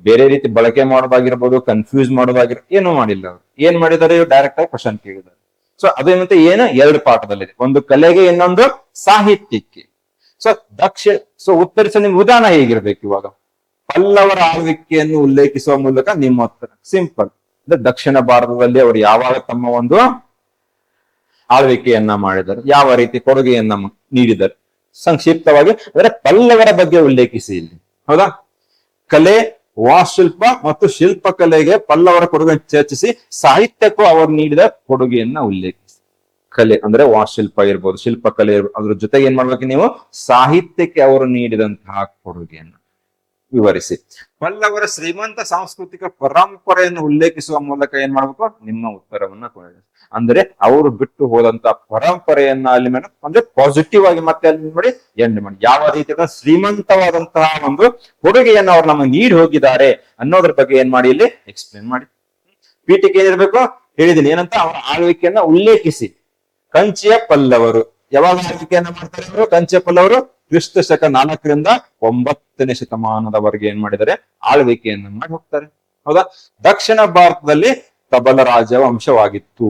ಬೇರೆ ರೀತಿ ಬಳಕೆ ಮಾಡೋದಾಗಿರ್ಬೋದು, ಕನ್ಫ್ಯೂಸ್ ಮಾಡೋದಾಗಿರ್ಬೋದು, ಏನು ಮಾಡಿಲ್ಲ. ಅವ್ರು ಏನ್ ಮಾಡಿದ್ದಾರೆ, ಡೈರೆಕ್ಟ್ ಆಗಿ ಕ್ವಶನ್ ಕೇಳಿದ್ದಾರೆ. ಸೊ ಅದೇನಂತೆ ಏನು 2 ಪಾಠದಲ್ಲಿದೆ, ಒಂದು ಕಲೆಗೆ, ಇನ್ನೊಂದು ಸಾಹಿತ್ಯಕ್ಕೆ. ಸೊ ಉತ್ತರಿಸೋ ನಿಮ್ ವಿಧಾನ ಹೇಗಿರ್ಬೇಕು, ಇವಾಗ ಪಲ್ಲವರ ಆಳ್ವಿಕೆಯನ್ನು ಉಲ್ಲೇಖಿಸುವ ಮೂಲಕ ನಿಮ್ಮ ಉತ್ತರ ಸಿಂಪಲ್. ದಕ್ಷಿಣ ಭಾರತದಲ್ಲಿ ಅವರು ಯಾವಾಗ ತಮ್ಮ ಒಂದು ಆಳ್ವಿಕೆಯನ್ನ ಮಾಡಿದ್ದಾರೆ, ಯಾವ ರೀತಿ ಕೊಡುಗೆಯನ್ನ ನೀಡಿದ್ದಾರೆ, ಸಂಕ್ಷಿಪ್ತವಾಗಿ ಅಂದ್ರೆ ಪಲ್ಲವರ ಬಗ್ಗೆ ಉಲ್ಲೇಖಿಸಿ ಇಲ್ಲಿ. ಹೌದಾ, ಕಲೆ, ವಾಸ್ತುಶಿಲ್ಪ ಮತ್ತು ಶಿಲ್ಪಕಲೆಗೆ ಪಲ್ಲವರ ಕೊಡುಗೆ ಚರ್ಚಿಸಿ, ಸಾಹಿತ್ಯಕ್ಕೂ ಅವರು ನೀಡಿದ ಕೊಡುಗೆಯನ್ನ ಉಲ್ಲೇಖಿಸಿ. ಕಲೆ ಅಂದ್ರೆ ವಾಸ್ತುಶಿಲ್ಪ ಇರ್ಬೋದು, ಶಿಲ್ಪಕಲೆ ಇರ್ಬೋದು, ಅದ್ರ ಜೊತೆಗೆ ಏನ್ ಮಾಡ್ಬೇಕು ನೀವು, ಸಾಹಿತ್ಯಕ್ಕೆ ಅವರು ನೀಡಿದಂತಹ ಕೊಡುಗೆಯನ್ನ ವಿವರಿಸಿ. ಪಲ್ಲವರ ಶ್ರೀಮಂತ ಸಾಂಸ್ಕೃತಿಕ ಪರಂಪರೆಯನ್ನು ಉಲ್ಲೇಖಿಸುವ ಮೂಲಕ ಏನ್ ಮಾಡ್ಬೇಕು, ನಿಮ್ಮ ಉತ್ತರವನ್ನ ಕೊಡಿ. ಅಂದ್ರೆ ಅವರು ಬಿಟ್ಟು ಹೋದಂತ ಪರಂಪರೆಯನ್ನ ಅಲ್ಲಿ ಮೇಲೆ ಅಂದ್ರೆ ಪಾಸಿಟಿವ್ ಆಗಿ ಮತ್ತೆ ಅಲ್ಲಿ ಮಾಡಿ ಎಂಡ್ ಮಾಡಿ, ಯಾವ ರೀತಿಯ ಶ್ರೀಮಂತವಾದಂತಹ ಒಂದು ಕೊಡುಗೆಯನ್ನು ಅವ್ರು ನಮಗೆ ನೀಡಿ ಹೋಗಿದ್ದಾರೆ ಅನ್ನೋದ್ರ ಬಗ್ಗೆ ಏನ್ ಮಾಡಿ ಇಲ್ಲಿ ಎಕ್ಸ್ಪ್ಲೇನ್ ಮಾಡಿ. ಪೀಠಿಕೆ ಏನಿರ್ಬೇಕು ಹೇಳಿದೀನಿ, ಏನಂತ ಅವರ ಆಳ್ವಿಕೆಯನ್ನ ಉಲ್ಲೇಖಿಸಿ. ಕಂಚಿಯ ಪಲ್ಲವರು ಯಾವಾಗ ಆಳ್ವಿಕೆಯನ್ನ ಮಾಡ್ತಾರೆ ಅವರು, ಕಂಚಿಯ ಪಲ್ಲವರು ಕ್ರಿಸ್ತ ಶಕ 4 ರಿಂದ 9ನೇ ಶತಮಾನದವರೆಗೆ ಏನ್ ಮಾಡಿದ್ದಾರೆ, ಆಳ್ವಿಕೆಯನ್ನ ಮಾಡಿ ಹೋಗ್ತಾರೆ. ಹೌದಾ, ದಕ್ಷಿಣ ಭಾರತದಲ್ಲಿ ತಬಲ ರಾಜವಂಶವಾಗಿತ್ತು.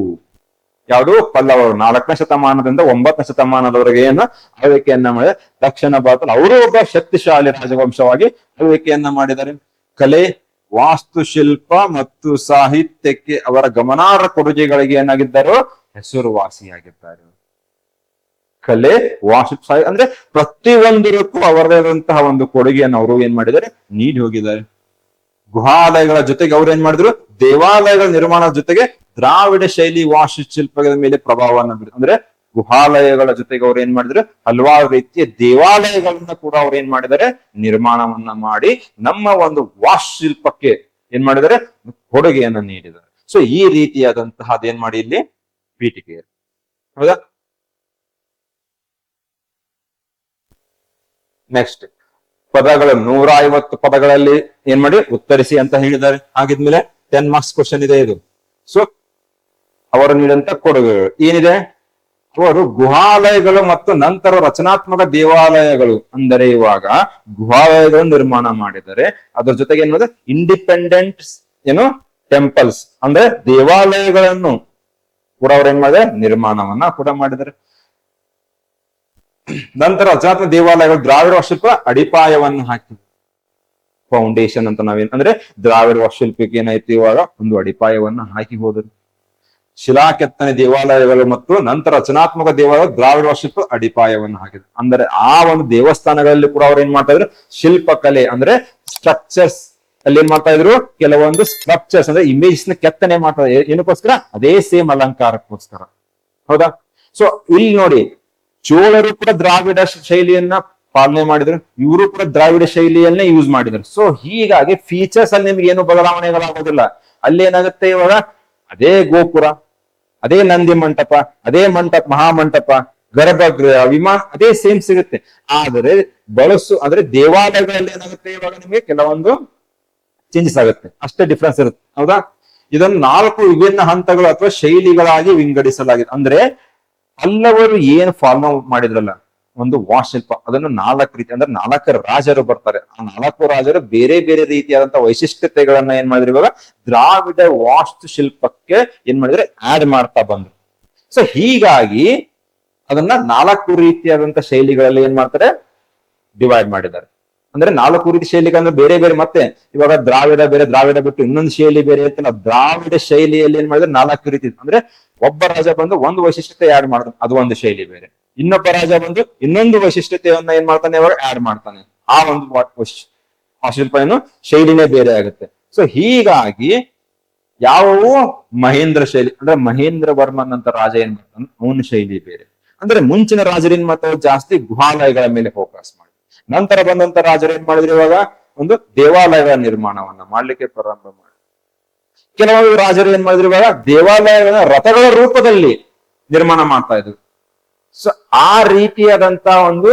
ಯಾವುದು, ಪಲ್ಲವರು 4ನೇ ಶತಮಾನದಿಂದ 9ನೇ ಶತಮಾನದವರೆಗೆ ಏನು ಆಳ್ವಿಕೆಯನ್ನ ಮಾಡಿದರೆ, ದಕ್ಷಿಣ ಭಾರತದಲ್ಲಿ ಅವರು ಒಬ್ಬ ಶಕ್ತಿಶಾಲಿ ರಾಜವಂಶವಾಗಿ ಆಳ್ವಿಕೆಯನ್ನ ಮಾಡಿದ್ದಾರೆ. ಕಲೆ, ವಾಸ್ತುಶಿಲ್ಪ ಮತ್ತು ಸಾಹಿತ್ಯಕ್ಕೆ ಅವರ ಗಮನಾರ್ಹ ಕೊಡುಗೆಗಳಿಗೆ ಏನಾಗಿದ್ದಾರೋ ಹೆಸರುವಾಸಿಯಾಗಿದ್ದಾರೆ. ಕಲೆ, ವಾಸ್ತುಶಿಲ್ಪ ಅಂದ್ರೆ ಪ್ರತಿಯೊಂದಕ್ಕೂ ಅವರದೇ ಆದಂತಹ ಒಂದು ಕೊಡುಗೆಯನ್ನು ಅವರು ಏನ್ ಮಾಡಿದ್ದಾರೆ, ನೀಡಿ ಹೋಗಿದ್ದಾರೆ. ಗುಹಾಲಯಗಳ ಜೊತೆಗೆ ಅವ್ರು ಏನ್ ಮಾಡಿದ್ರು, ದೇವಾಲಯಗಳ ನಿರ್ಮಾಣದ ಜೊತೆಗೆ ದ್ರಾವಿಡ ಶೈಲಿ ವಾಸ್ತುಶಿಲ್ಪದ ಮೇಲೆ ಪ್ರಭಾವವನ್ನು ಬೀರಿದ್ರು. ಅಂದ್ರೆ ಗುಹಾಲಯಗಳ ಜೊತೆಗೆ ಅವ್ರು ಏನ್ ಮಾಡಿದ್ರು, ಹಲವಾರು ರೀತಿಯ ದೇವಾಲಯಗಳನ್ನ ಕೂಡ ಅವ್ರು ಏನ್ ಮಾಡಿದ್ದಾರೆ, ನಿರ್ಮಾಣವನ್ನ ಮಾಡಿ ನಮ್ಮ ಒಂದು ವಾಸ್ತುಶಿಲ್ಪಕ್ಕೆ ಏನ್ ಮಾಡಿದ್ದಾರೆ, ಕೊಡುಗೆಯನ್ನ ನೀಡಿದ್ದಾರೆ. ಸೊ ಈ ರೀತಿಯಾದಂತಹ ಅದೇನ್ ಮಾಡಿ ಇಲ್ಲಿ ಪೀಠಿಕೆ. ಹೌದಾ, ನೆಕ್ಸ್ಟ್ ಪದಗಳು 150 ಪದಗಳಲ್ಲಿ ಏನ್ ಮಾಡಿ ಉತ್ತರಿಸಿ ಅಂತ ಹೇಳಿದ್ದಾರೆ. ಹಾಗಿದ್ಮೇಲೆ 10 ಮಾರ್ಕ್ಸ್ ಕ್ವಶನ್ ಇದೆ ಇದು. ಸೊ ಅವರು ನೀಡಿದಂತ ಕೊಡುಗೆಗಳು ಏನಿದೆ, ಅವರು ಗುಹಾಲಯಗಳು ಮತ್ತು ನಂತರ ರಚನಾತ್ಮಕ ದೇವಾಲಯಗಳು, ಅಂದರೆ ಇವಾಗ ಗುಹಾಲಯಗಳು ನಿರ್ಮಾಣ ಮಾಡಿದ್ದಾರೆ, ಅದ್ರ ಜೊತೆಗೆ ಏನ್ ಮಾಡಿದ್ರೆ ಇಂಡಿಪೆಂಡೆಂಟ್ ಏನು ಟೆಂಪಲ್ಸ್ ಅಂದ್ರೆ ದೇವಾಲಯಗಳನ್ನು ಕೂಡ ಅವ್ರು ಏನ್ ಮಾಡಿದ್ರೆ ನಿರ್ಮಾಣವನ್ನ ಕೂಡ ಮಾಡಿದ್ದಾರೆ. ನಂತರ ರಚನಾತ್ಮಕ ದೇವಾಲಯಗಳು ದ್ರಾವಿಡ ವಾಸ್ತುಶಿಲ್ಪ ಅಡಿಪಾಯವನ್ನು ಹಾಕಿ, ಫೌಂಡೇಶನ್ ಅಂತ ನಾವೇನ್ ಅಂದ್ರೆ ದ್ರಾವಿಡ ವಾಸ್ತುಶಿಲ್ಪಕ್ಕೆ ಏನಾಯ್ತು, ಇವಾಗ ಒಂದು ಅಡಿಪಾಯವನ್ನ ಹಾಕಿ ಹೋದರು. ಶಿಲಾ ಕೆತ್ತನೆ ದೇವಾಲಯಗಳು ಮತ್ತು ನಂತರ ರಚನಾತ್ಮಕ ದೇವಾಲಯಗಳು ದ್ರಾವಿಡ ವಾಸ್ತುಶಿಲ್ಪ ಅಡಿಪಾಯವನ್ನು ಹಾಕಿದ್ರು. ಅಂದ್ರೆ ಆ ಒಂದು ದೇವಸ್ಥಾನಗಳಲ್ಲಿ ಕೂಡ ಅವ್ರು ಏನ್ ಮಾಡ್ತಾ ಇದ್ರು, ಶಿಲ್ಪಕಲೆ ಅಂದ್ರೆ ಸ್ಟ್ರಕ್ಚರ್ಸ್ ಅಲ್ಲಿ ಏನ್ ಮಾಡ್ತಾ ಇದ್ರು, ಕೆಲವೊಂದು ಸ್ಟ್ರಕ್ಚರ್ಸ್ ಅಂದ್ರೆ ಇಮೇಜಸ್ ನ ಕೆತ್ತನೆ ಮಾಡ್ತಾ ಏನಕ್ಕೋಸ್ಕರ, ಅದೇ ಸೇಮ್ ಅಲಂಕಾರಕ್ಕೋಸ್ಕರ. ಹೌದಾ? ಸೊ ಇಲ್ಲಿ ನೋಡಿ, ಚೋಳರು ಕೂಡ ದ್ರಾವಿಡ ಶೈಲಿಯನ್ನ ಪಾಲನೆ ಮಾಡಿದ್ರು, ಇವರು ಕೂಡ ದ್ರಾವಿಡ ಶೈಲಿಯನ್ನೇ ಯೂಸ್ ಮಾಡಿದ್ರು. ಸೊ ಹೀಗಾಗಿ ಫೀಚರ್ಸ್ ಅಲ್ಲಿ ನಿಮ್ಗೆ ಏನು ಬದಲಾವಣೆಗಳಾಗೋದಿಲ್ಲ. ಅಲ್ಲಿ ಏನಾಗುತ್ತೆ, ಇವಾಗ ಅದೇ ಗೋಪುರ, ಅದೇ ನಂದಿ ಮಂಟಪ, ಅದೇ ಮಹಾಮಂಟಪ, ಗರ್ಭಗೃಹ, ವಿಮಾನ ಅದೇ ಸೇಮ್ ಸಿಗುತ್ತೆ. ಆದರೆ ಅಂದ್ರೆ ದೇವಾಲಯಗಳಲ್ಲಿ ಏನಾಗುತ್ತೆ, ಇವಾಗ ನಿಮಗೆ ಕೆಲವೊಂದು ಚೇಂಜಸ್ ಆಗುತ್ತೆ, ಅಷ್ಟೇ ಡಿಫ್ರೆನ್ಸ್ ಇರುತ್ತೆ. ಹೌದಾ? ಇದನ್ನು 4 ವಿಭಿನ್ನ ಹಂತಗಳು ಅಥವಾ ಶೈಲಿಗಳಾಗಿ ವಿಂಗಡಿಸಲಾಗಿದೆ. ಅಂದ್ರೆ ಪಲ್ಲವರು ಏನು ಫಾಲೋ ಮಾಡಿದ್ರಲ್ಲ ಒಂದು ವಾಸ್ತುಶಿಲ್ಪ, ಅದನ್ನು 4 ರೀತಿ, ಅಂದ್ರೆ 4 ರಾಜರು ಬರ್ತಾರೆ. ಆ 4 ರಾಜರು ಬೇರೆ ಬೇರೆ ರೀತಿಯಾದಂತಹ ವೈಶಿಷ್ಟ್ಯತೆಗಳನ್ನ ಏನ್ ಮಾಡಿದ್ರು, ಇವಾಗ ದ್ರಾವಿಡ ವಾಸ್ತುಶಿಲ್ಪಕ್ಕೆ ಏನ್ ಮಾಡಿದ್ರೆ ಆಡ್ ಮಾಡ್ತಾ ಬಂದ್ರು. ಸೊ ಹೀಗಾಗಿ ಅದನ್ನ 4 ರೀತಿಯಾದಂತ ಶೈಲಿಗಳಲ್ಲಿ ಏನ್ ಮಾಡ್ತಾರೆ, ಡಿವೈಡ್ ಮಾಡಿದ್ದಾರೆ. ಅಂದ್ರೆ 4 ರೀತಿ ಶೈಲಿ ಅಂದ್ರೆ ಬೇರೆ ಬೇರೆ, ಮತ್ತೆ ಇವಾಗ ದ್ರಾವಿಡ ಬೇರೆ, ದ್ರಾವಿಡ ಬಿಟ್ಟು ಇನ್ನೊಂದು ಶೈಲಿ ಬೇರೆ ಇರ್ತಲ್ಲ. ದ್ರಾವಿಡ ಶೈಲಿಯಲ್ಲಿ ಏನ್ ಮಾಡಿದ್ರೆ 4 ರೀತಿ, ಅಂದ್ರೆ ಒಬ್ಬ ರಾಜ ಬಂದು ಒಂದು ವೈಶಿಷ್ಟ್ಯತೆ ಆಡ್ ಮಾಡ್ತಾನೆ, ಅದು ಒಂದು ಶೈಲಿ ಬೇರೆ. ಇನ್ನೊಬ್ಬ ರಾಜ ಬಂದು ಇನ್ನೊಂದು ವೈಶಿಷ್ಟ್ಯತೆಯನ್ನ ಏನ್ ಮಾಡ್ತಾನೆ, ಇವಾಗ ಆಡ್ ಮಾಡ್ತಾನೆ. ಆ ಒಂದು ವಾಸ್ತುಶಿಲ್ಪ ಏನು ಶೈಲಿನೇ ಬೇರೆ ಆಗುತ್ತೆ. ಸೊ ಹೀಗಾಗಿ ಯಾವುವು ಮಹೇಂದ್ರ ಶೈಲಿ, ಅಂದ್ರೆ ಮಹೇಂದ್ರ ವರ್ಮನ್ ಅಂತ ರಾಜ ಏನ್ ಮಾಡ್ತಾನೆ, ಅವನ ಶೈಲಿ ಬೇರೆ. ಅಂದ್ರೆ ಮುಂಚಿನ ರಾಜರು ಏನ್ ಮಾಡ್ತಾರೆ, ಜಾಸ್ತಿ ಗುಹಾಲಯಗಳ ಮೇಲೆ ಫೋಕಸ್ ಮಾಡಿ. ನಂತರ ಬಂದಂತ ರಾಜರು ಏನ್ ಮಾಡಿದ್ರು, ಇವಾಗ ಒಂದು ದೇವಾಲಯಗಳ ನಿರ್ಮಾಣವನ್ನ ಮಾಡ್ಲಿಕ್ಕೆ ಪ್ರಾರಂಭ ಮಾಡಿ. ಕೆಲವೊಂದು ರಾಜರು ಏನ್ ಮಾಡಿದ್ರು, ಇವಾಗ ದೇವಾಲಯಗಳ ರಥಗಳ ರೂಪದಲ್ಲಿ ನಿರ್ಮಾಣ ಮಾಡ್ತಾ ಇದ್ರು. ಸೊ ಆ ರೀತಿಯಾದಂತ ಒಂದು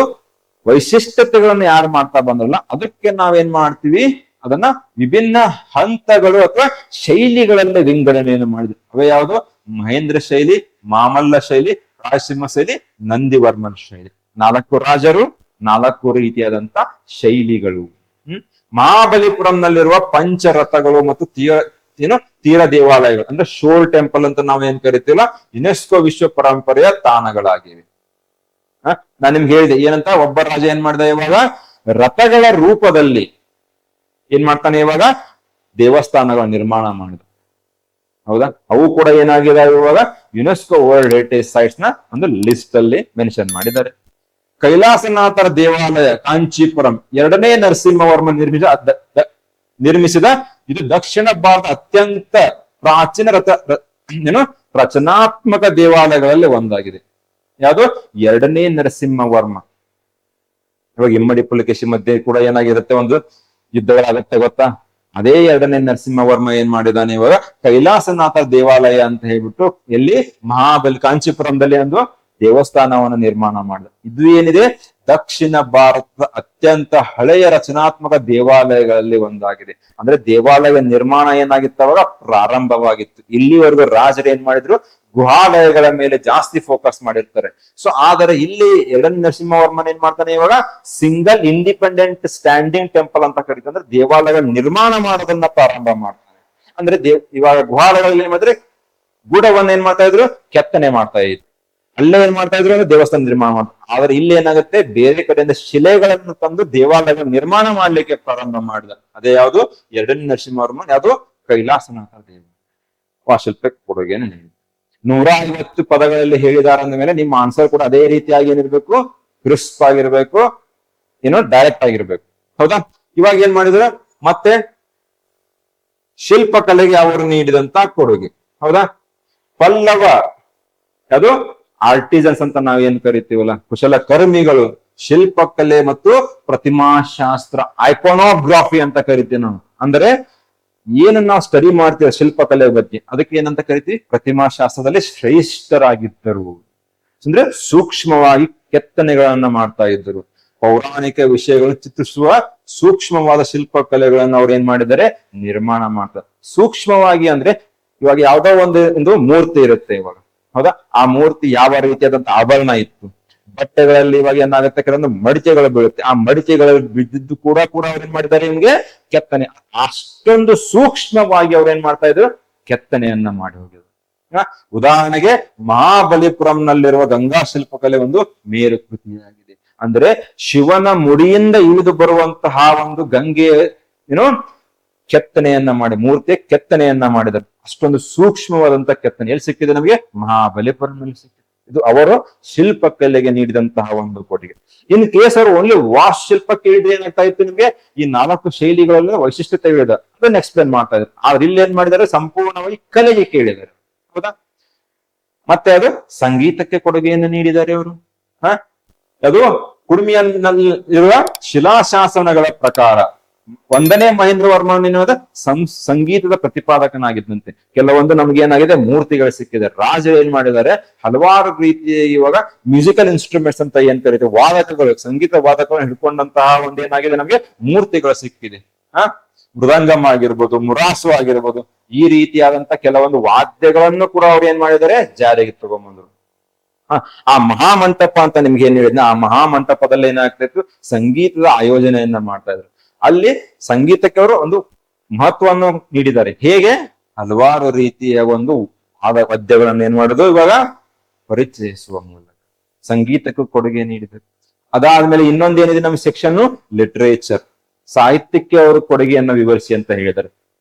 ವೈಶಿಷ್ಟ್ಯತೆಗಳನ್ನ ಯಾರು ಮಾಡ್ತಾ ಬಂದ್ರಲ್ಲ, ಅದಕ್ಕೆ ನಾವೇನ್ ಮಾಡ್ತೀವಿ, ಅದನ್ನ ವಿಭಿನ್ನ ಹಂತಗಳು ಅಥವಾ ಶೈಲಿಗಳಲ್ಲಿ ವಿಂಗಡಣೆಯನ್ನು ಮಾಡಿದ್ವಿ. ಅವೇ ಯಾವುದು, ಮಹೇಂದ್ರ ಶೈಲಿ, ಮಾಮಲ್ಲ ಶೈಲಿ, ರಾಯಸಿಂಹ ಶೈಲಿ, ನಂದಿವರ್ಮನ್ ಶೈಲಿ. 4 ರಾಜರು, 4 ರೀತಿಯಾದಂತ ಶೈಲಿಗಳು. ಮಹಾಬಲಿಪುರಂನಲ್ಲಿರುವ ಪಂಚರಥಗಳು ಮತ್ತು ತೀರ ದೇವಾಲಯಗಳು, ಅಂದ್ರೆ ಶೋರ್ ಟೆಂಪಲ್ ಅಂತ ನಾವೇನ್ ಕರಿತೀವಲ್ಲ, ಯುನೆಸ್ಕೋ ವಿಶ್ವ ಪರಂಪರೆಯ ತಾಣಗಳಾಗಿವೆ. ನಾನ್ ನಿಮ್ಗೆ ಹೇಳಿದೆ ಏನಂತ, ಒಬ್ಬ ರಾಜ ಏನ್ ಮಾಡಿದ, ಇವಾಗ ರಥಗಳ ರೂಪದಲ್ಲಿ ಏನ್ ಮಾಡ್ತಾನೆ, ಇವಾಗ ದೇವಸ್ಥಾನಗಳ ನಿರ್ಮಾಣ ಮಾಡಿದ. ಹೌದಾ? ಅವು ಕೂಡ ಏನಾಗಿದಾವೆ, ಇವಾಗ ಯುನೆಸ್ಕೋ ವರ್ಲ್ಡ್ ಹೆರಿಟೇಜ್ ಸೈಟ್ಸ್ ನ ಒಂದು ಲಿಸ್ಟ್ ಅಲ್ಲಿ ಮೆನ್ಷನ್ ಮಾಡಿದ್ದಾರೆ. ಕೈಲಾಸನಾಥರ ದೇವಾಲಯ ಕಾಂಚೀಪುರಂ 2ನೇ ನರಸಿಂಹವರ್ಮ ನಿರ್ಮಿಸಿದ ಇದು ದಕ್ಷಿಣ ಭಾರತ ಅತ್ಯಂತ ಪ್ರಾಚೀನ ರಚನಾತ್ಮಕ ದೇವಾಲಯಗಳಲ್ಲಿ ಒಂದಾಗಿದೆ. ಯಾವುದು? 2ನೇ ನರಸಿಂಹವರ್ಮ. ಇವಾಗ ಇಮ್ಮಡಿ ಪುಲಕೇಶಿ ಮಧ್ಯೆ ಕೂಡ ಏನಾಗಿರುತ್ತೆ, ಒಂದು ಯುದ್ಧಗಳಾಗತ್ತೆ ಗೊತ್ತಾ? ಅದೇ 2ನೇ ನರಸಿಂಹವರ್ಮ ಏನ್ ಮಾಡಿದಾನೆ, ಇವಾಗ ಕೈಲಾಸನಾಥ ದೇವಾಲಯ ಅಂತ ಹೇಳ್ಬಿಟ್ಟು ಎಲ್ಲಿ ಕಾಂಚೀಪುರಂದಲ್ಲಿ ಒಂದು ದೇವಸ್ಥಾನವನ್ನು ನಿರ್ಮಾಣ ಮಾಡಿದ. ಇದು ಏನಿದೆ, ದಕ್ಷಿಣ ಭಾರತದ ಅತ್ಯಂತ ಹಳೆಯ ರಚನಾತ್ಮಕ ದೇವಾಲಯಗಳಲ್ಲಿ ಒಂದಾಗಿದೆ. ಅಂದ್ರೆ ದೇವಾಲಯ ನಿರ್ಮಾಣ ಏನಾಗಿತ್ತು, ಅವಾಗ ಪ್ರಾರಂಭವಾಗಿತ್ತು. ಇಲ್ಲಿವರೆಗೂ ರಾಜರು ಏನ್ ಮಾಡಿದ್ರು, ಗುಹಾಲಯಗಳ ಮೇಲೆ ಜಾಸ್ತಿ ಫೋಕಸ್ ಮಾಡಿರ್ತಾರೆ. ಸೊ ಆದರೆ ಇಲ್ಲಿ 2ನೇ ನರಸಿಂಹವರ್ಮನ್ ಏನ್ ಮಾಡ್ತಾನೆ, ಇವಾಗ ಸಿಂಗಲ್ ಇಂಡಿಪೆಂಡೆಂಟ್ ಸ್ಟ್ಯಾಂಡಿಂಗ್ ಟೆಂಪಲ್ ಅಂತ ಕರೀತಾರೆ. ಅಂದ್ರೆ ದೇವಾಲಯಗಳ ನಿರ್ಮಾಣ ಮಾಡೋದನ್ನ ಪ್ರಾರಂಭ ಮಾಡ್ತಾನೆ. ಅಂದ್ರೆ ಇವಾಗ ಗುಹಾಲಯಗಳಲ್ಲಿ ಏನ್ ಮಾಡಿದ್ರೆ ಗೂಢವನ್ನ ಏನ್ ಮಾಡ್ತಾ ಇದ್ರು, ಕೆತ್ತನೆ ಮಾಡ್ತಾ ಇದ್ರು. ಅಲ್ಲೇ ಏನ್ ಮಾಡ್ತಾ ಇದ್ರು ಅಂದ್ರೆ ದೇವಸ್ಥಾನ ನಿರ್ಮಾಣ ಮಾಡ್ತಾರೆ. ಆದ್ರೆ ಇಲ್ಲಿ ಏನಾಗುತ್ತೆ, ಬೇರೆ ಕಡೆಯಿಂದ ಶಿಲೆಗಳನ್ನು ತಂದು ದೇವಾಲಯಗಳ ನಿರ್ಮಾಣ ಮಾಡ್ಲಿಕ್ಕೆ ಪ್ರಾರಂಭ ಮಾಡಿದ. ಅದೇ ಯಾವುದು, 2ನೇ ನರಸಿಂಹವರ್ಮನ್, ಯಾವುದು ಕೈಲಾಸನಾಥ ದೇವ ವಾಸ್ತುಶಿಲ್ಪಕ್ಕೆ ಕೊಡುಗೆಯನ್ನು ನೀಡಿದ. 150 ಪದಗಳಲ್ಲಿ ಹೇಳಿದಾರ ಅಂದ ಮೇಲೆ ನಿಮ್ಮ ಆನ್ಸರ್ ಕೂಡ ಅದೇ ರೀತಿಯಾಗಿ ಏನಿರ್ಬೇಕು, ಕ್ರಿಸ್ಪ್ ಆಗಿರ್ಬೇಕು, ಡೈರೆಕ್ಟ್ ಆಗಿರ್ಬೇಕು. ಹೌದಾ? ಇವಾಗ ಏನ್ ಮಾಡಿದ್ರು, ಮತ್ತೆ ಶಿಲ್ಪಕಲೆಗೆ ಅವರು ನೀಡಿದಂತ ಕೊಡುಗೆ. ಹೌದಾ? ಪಲ್ಲವ, ಅದು ಆರ್ಟಿಸನ್ಸ್ ಅಂತ ನಾವೇನ್ ಕರಿತೀವಲ್ಲ, ಕುಶಲಕರ್ಮಿಗಳು, ಶಿಲ್ಪಕಲೆ ಮತ್ತು ಪ್ರತಿಮಾಶಾಸ್ತ್ರ, ಐಕೋನೋಗ್ರಾಫಿ ಅಂತ ಕರಿತೀವಿ ನಾವು. ಅಂದ್ರೆ ಏನು ನಾವು ಸ್ಟಡಿ ಮಾಡ್ತೀವಿ ಶಿಲ್ಪಕಲೆ ಬಗ್ಗೆ, ಅದಕ್ಕೆ ಏನಂತ ಕರಿತೀವಿ, ಪ್ರತಿಮಾಶಾಸ್ತ್ರದಲ್ಲಿ ಶ್ರೇಷ್ಠರಾಗಿದ್ದರು. ಅಂದ್ರೆ ಸೂಕ್ಷ್ಮವಾಗಿ ಕೆತ್ತನೆಗಳನ್ನ ಮಾಡ್ತಾ ಇದ್ದರು. ಪೌರಾಣಿಕ ವಿಷಯಗಳು ಚಿತ್ರಿಸುವ ಸೂಕ್ಷ್ಮವಾದ ಶಿಲ್ಪಕಲೆಗಳನ್ನು ಅವ್ರು ಏನ್ ಮಾಡಿದ್ದಾರೆ, ನಿರ್ಮಾಣ ಮಾಡ್ತಾರೆ. ಸೂಕ್ಷ್ಮವಾಗಿ ಅಂದ್ರೆ ಇವಾಗ ಯಾವ್ದೋ ಒಂದು ಮೂರ್ತಿ ಇರುತ್ತೆ ಇವಾಗ. ಹೌದಾ? ಆ ಮೂರ್ತಿ ಯಾವ ರೀತಿಯಾದಂತ ಆಭರಣ ಇತ್ತು, ಬಟ್ಟೆಗಳಲ್ಲಿ ಇವಾಗ ಏನಾಗುತ್ತೆ, ಕೆಲವೊಂದು ಮಡಿಕೆಗಳು ಬೀಳುತ್ತೆ. ಆ ಮಡಿಕೆಗಳಲ್ಲಿ ಬಿದ್ದಿದ್ದು ಕೂಡ ಅವ್ರು ಏನ್ ಮಾಡಿದ್ದಾರೆ, ನಿಮ್ಗೆ ಕೆತ್ತನೆ. ಅಷ್ಟೊಂದು ಸೂಕ್ಷ್ಮವಾಗಿ ಅವ್ರು ಏನ್ ಮಾಡ್ತಾ ಇದ್ರು, ಕೆತ್ತನೆಯನ್ನ ಮಾಡಿ ಹೋಗಿದ್ರು. ಉದಾಹರಣೆಗೆ ಮಹಾಬಲಿಪುರಂನಲ್ಲಿರುವ ಗಂಗಾ ಶಿಲ್ಪಕಲೆ ಒಂದು ಮೇರು ಕೃತಿಯಾಗಿದೆ. ಅಂದ್ರೆ ಶಿವನ ಮುಡಿಯಿಂದ ಇಳಿದು ಬರುವಂತಹ ಒಂದು ಗಂಗೆ ಕೆತ್ತನೆಯನ್ನ ಮಾಡಿ, ಮೂರ್ತಿಯ ಕೆತ್ತನೆಯನ್ನ ಮಾಡಿದರು. ಅಷ್ಟೊಂದು ಸೂಕ್ಷ್ಮವಾದಂತ ಕೆತ್ತನೆ ಎಲ್ಲಿ ಸಿಕ್ಕಿದೆ ನಮಗೆ, ಮಹಾಬಲಿಪುರಂನಲ್ಲಿ ಸಿಕ್ಕಿದೆ. ಇದು ಅವರು ಶಿಲ್ಪಕಲೆಗೆ ನೀಡಿದಂತಹ ಒಂದು ಕೊಡುಗೆ. ಇನ್ ಕೇಸ್ ಅವರು ಓನ್ಲಿ ವಾಸ್ತುಶಿಲ್ಪ ಕೇಳಿದ್ರೆ ಏನಾಗ್ತಾ ಇತ್ತು ನಿಮ್ಗೆ, ಈ 4 ಶೈಲಿಗಳಲ್ಲಿ ವೈಶಿಷ್ಟ್ಯತೆ ಹೇಳಿದ ಅದನ್ನ ಎಕ್ಸ್ಪ್ಲೇನ್ ಮಾಡ್ತಾ ಇದ್ರು. ಆದ್ರೆ ಇಲ್ಲಿ ಏನ್ ಮಾಡಿದ್ದಾರೆ, ಸಂಪೂರ್ಣವಾಗಿ ಕಲೆಗೆ ಕೇಳಿದ್ದಾರೆ. ಹೌದಾ? ಮತ್ತೆ ಅದು ಸಂಗೀತಕ್ಕೆ ಕೊಡುಗೆಯನ್ನು ನೀಡಿದ್ದಾರೆ ಅವರು. ಅದು ಕುಡುಮಿಯಲ್ಲಿರುವ ಶಿಲಾಶಾಸನಗಳ ಪ್ರಕಾರ 1ನೇ ಮಹೇಂದ್ರ ವರ್ಮನ ಸಂಗೀತದ ಪ್ರತಿಪಾದಕನಾಗಿದ್ದಂತೆ. ಕೆಲವೊಂದು ನಮ್ಗೆ ಏನಾಗಿದೆ, ಮೂರ್ತಿಗಳು ಸಿಕ್ಕಿದೆ. ರಾಜರು ಏನ್ ಮಾಡಿದ್ದಾರೆ, ಹಲವಾರು ರೀತಿಯ ಇವಾಗ ಮ್ಯೂಸಿಕಲ್ ಇನ್ಸ್ಟ್ರೂಮೆಂಟ್ಸ್ ಅಂತ ಏನ್ ಕರೀತೀವಿ, ವಾದಕಗಳು, ಸಂಗೀತ ವಾದಕಗಳನ್ನು ಹಿಡ್ಕೊಂಡಂತಹ ಒಂದೇನಾಗಿದೆ, ನಮ್ಗೆ ಮೂರ್ತಿಗಳು ಸಿಕ್ಕಿದೆ. ಮೃದಂಗಮ್ ಆಗಿರ್ಬೋದು, ಮುರಾಸು ಆಗಿರ್ಬೋದು, ಈ ರೀತಿಯಾದಂತ ಕೆಲವೊಂದು ವಾದ್ಯಗಳನ್ನು ಕೂಡ ಅವ್ರು ಏನ್ ಮಾಡಿದ್ದಾರೆ, ಜಾರಿಗೆ ತಗೊಂಡ್ಬಂದ್ರು. ಆ ಮಹಾಮಂಟಪ ಅಂತ ನಿಮ್ಗೆ ಏನ್ ಹೇಳಿದ್ನ, ಆ ಮಹಾಮಂಟಪದಲ್ಲಿ ಏನಾಗ್ತಿತ್ತು, ಸಂಗೀತದ ಆಯೋಜನೆಯನ್ನ ಮಾಡ್ತಾ ಇದ್ರು. ಅಲ್ಲಿ ಸಂಗೀತಕ್ಕೆ ಅವರು ಒಂದು ಮಹತ್ವವನ್ನು ನೀಡಿದ್ದಾರೆ. ಹೇಗೆ, ಹಲವಾರು ರೀತಿಯ ಒಂದು ವಾದ್ಯಗಳನ್ನು ಏನ್ ಮಾಡುದು, ಇವಾಗ ಪರಿಚಯಿಸುವ ಮೂಲಕ ಸಂಗೀತಕ್ಕೂ ಕೊಡುಗೆ ನೀಡಿದರು. ಅದಾದ್ಮೇಲೆ ಇನ್ನೊಂದೇನಿದೆ ನಮ್ಮ ಸೆಕ್ಷನ್, ಲಿಟರೇಚರ್, ಸಾಹಿತ್ಯಕ್ಕೆ ಅವರು ಕೊಡುಗೆಯನ್ನು ವಿವರಿಸಿ ಅಂತ ಹೇಳಿದ್ದಾರೆ.